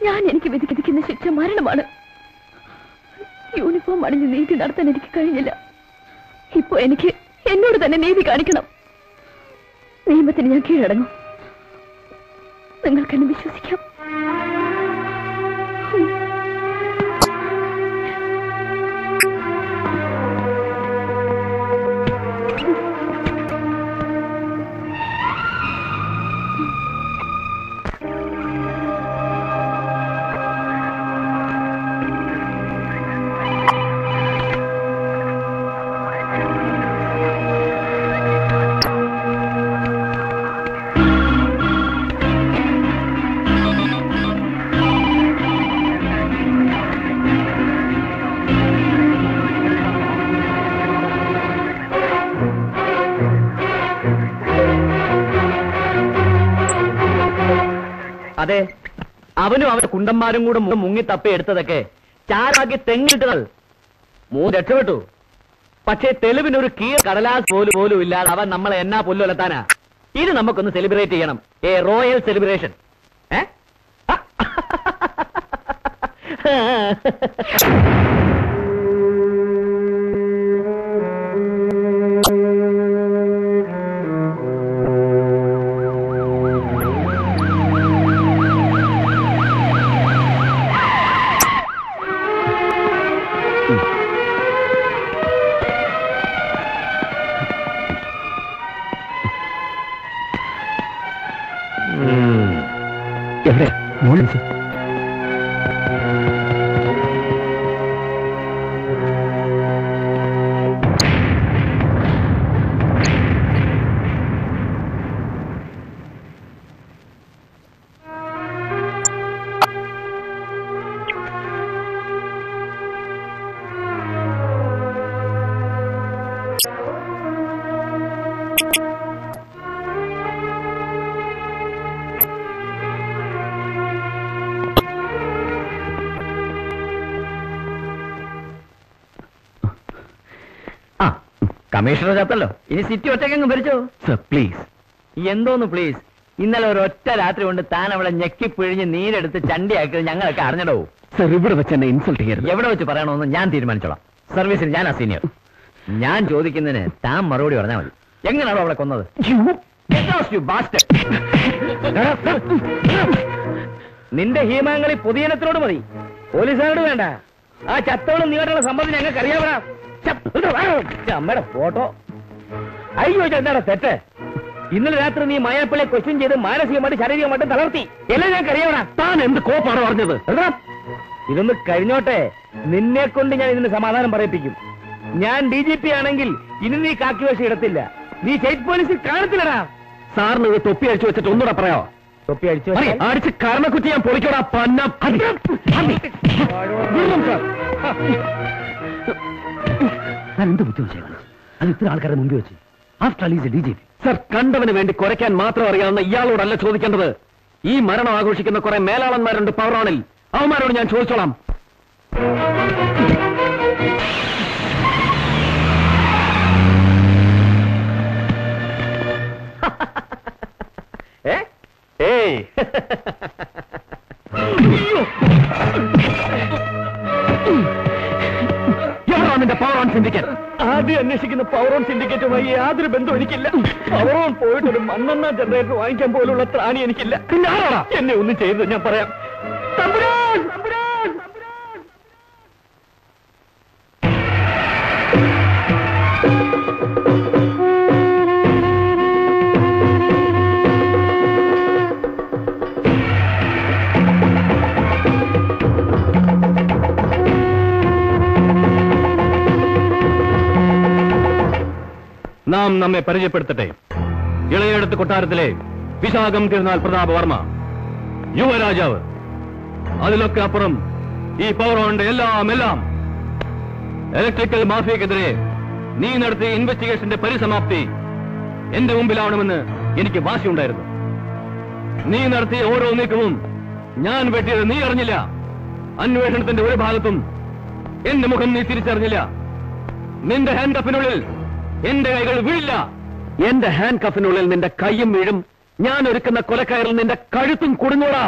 ഞാൻ എനിക്ക് വിധിക്കുന്ന ശിക്ഷ മരണമാണ്. യൂണിഫോം അണിഞ്ഞ് നീതി നടത്താൻ എനിക്ക് കഴിഞ്ഞില്ല. ഇപ്പോ എനിക്ക് എന്നോട് തന്നെ നീതി കാണിക്കണം. നിയമത്തിന് ഞാൻ കീഴടങ്ങും. നിങ്ങൾക്കെന്നെ വിശ്വസിക്കാം. അതെ, അവനും അവന്റെ കുണ്ടന്മാരും കൂടെ മുങ്ങി തപ്പി എടുത്തതൊക്കെ ചാരാക്കി തെങ്ങിട്ടത്. 3 രക്ഷപ്പെട്ടു. പക്ഷേ തെളിവിനൊരു കീഴ കടലാസ് പോലും ഇല്ലാതെ അവൻ നമ്മളെ എന്നാ പുല്ലുലത്താനാ. ഇത് നമുക്കൊന്ന് സെലിബ്രേറ്റ് ചെയ്യണം. A royal celebration. എവിടെ മോളിൽ? കമ്മീഷണർ ചത്തല്ലോ, ഇനി സിറ്റി ഒറ്റയ്ക്കങ്ങ് ഭരിച്ചോ. Sir please. എന്തോന്ന് പ്ലീസ്? ഇന്നലെ ഒരൊറ്റ രാത്രി കൊണ്ട് താൻ അവളെ ഞെക്കിപ്പിഴിഞ്ഞ് നീരെടുത്ത് ചണ്ടിയാക്കിയത് ഞങ്ങളൊക്കെ അറിഞ്ഞടോ. സർ ഇവിടെ വെച്ച് എന്നെ ഇൻസൾട്ട് ചെയ്യരുത്. എവിടെ വെച്ച് പറയണമെന്ന് ഞാൻ തീരുമാനിച്ചോളാം. സർവീസിൽ ഞാൻ സീനിയർ. ഞാൻ ചോദിക്കുന്നതിന് താൻ മറുപടി പറഞ്ഞാൽ മതി. എങ്ങനെയാണോ അവളെ കൊന്നത്? നിന്റെ ഹീമാങ്ങളി പൊതുജനത്തിനോട് മതി, പോലീസുകാരോട് വേണ്ട. ആ ചത്തോളം നീട്ടുള്ള സമ്മതി ഞങ്ങൾക്ക് അറിയാവടാ. അമ്മയുടെ ഫോട്ടോ. അയ്യോ, എന്താടാ തെറ്റ്? ഇന്നലെ രാത്രി നീ മായാപ്പിളെ ക്വസ്റ്റ്യൻ ചെയ്ത് മാനസികമായിട്ട് ശാരീരികമായിട്ട് തളർത്തി. എല്ലാം ഞങ്ങൾക്ക് അറിയാവടാ. താൻ എന്ത് കോപ്പാണ് പറഞ്ഞത്? ഇതൊന്ന് കഴിഞ്ഞോട്ടെ, നിന്നെ കൊണ്ട് ഞാൻ ഇതിന് സമാധാനം പറയിപ്പിക്കും. ഞാൻ DGP ആണെങ്കിൽ ഇനി നീ കാക്കി വേഷം ഇടത്തില്ല, നീ സ്റ്റേറ്റ് പോലീസിൽ കാണത്തില്ലടാ. സാറിന് ഇത് തൊപ്പി അടിച്ചു വെച്ചിട്ട് ഒന്നുകൂടെ പറയാമോ? തൊപ്പി അടിച്ചു അടിച്ച് കരണക്കുറ്റി ഞാൻ പൊളിക്കോടാ പന്ന. ഞാൻ എന്ത് ബുദ്ധിമുട്ടാണ് അത് ഇത്ര ആൾക്കാരെ മുമ്പിൽ വെച്ച്. After all is a DGP. Sir, കണ്ടവന് വേണ്ടി കുറയ്ക്കാൻ മാത്രം അറിയാവുന്ന ഇയാളോടല്ല ചോദിക്കേണ്ടത്. ഈ മരണം ആഘോഷിക്കുന്ന കുറെ മേലാളന്മാരുണ്ട് പവറാണിൽ, അവന്മാരോട് ഞാൻ ചോദിച്ചോളാം. എവിടാ നിന്റെ പവർ ഓൺ സിൻഡിക്കേറ്റ്? ആദ്യം അന്വേഷിക്കുന്ന പവർ ഓൺ സിൻഡിക്കേറ്റുമായി യാതൊരു ബന്ധവും എനിക്കില്ല. പവർ ഓൺ പോയിട്ടൊരു 11 ജനറേറ്റർ വാങ്ങിക്കാൻ പോലുള്ള ത്രാണി എനിക്കില്ല. പിന്നെ ആരാടാ എന്നെ ഒന്നും ചെയ്തത് ഞാൻ പറയാം. നാം നമ്മെ പരിചയപ്പെടുത്തട്ടെ. ഇളയെടുത്ത് കൊട്ടാരത്തിലെ വിശാഖം തിരുനാൾ പ്രതാപവർമ്മ, യുവരാജാവ്. അതിലൊക്കെ അപ്പുറം ഈ പവർ ഓണിന്റെ എല്ലാം ഇലക്ട്രിക്കൽ മാഫിയക്കെതിരെ നീ നടത്തിയ ഇൻവെസ്റ്റിഗേഷന്റെ പരിസമാപ്തി എന്റെ മുമ്പിലാവണമെന്ന് എനിക്ക് വാശിയുണ്ടായിരുന്നു. നീ നടത്തിയ ഓരോ നീക്കവും ഞാൻ വെട്ടിയത് നീ അറിഞ്ഞില്ല. അന്വേഷണത്തിന്റെ ഒരു ഭാഗത്തും എന്റെ മുഖം നീ തിരിച്ചറിഞ്ഞില്ല. നിന്റെ ഹാൻഡ് കഫിനുള്ളിൽ എന്റെ കൈകൾ വീഴില്ല. എന്റെ ഹാൻഡ് കഫിനുള്ളിൽ നിന്റെ കൈയും വീഴും. ഞാൻ ഒരുക്കുന്ന കൊലക്കയറിൽ നിന്റെ കഴുത്തും കുടുങ്ങൂടാ.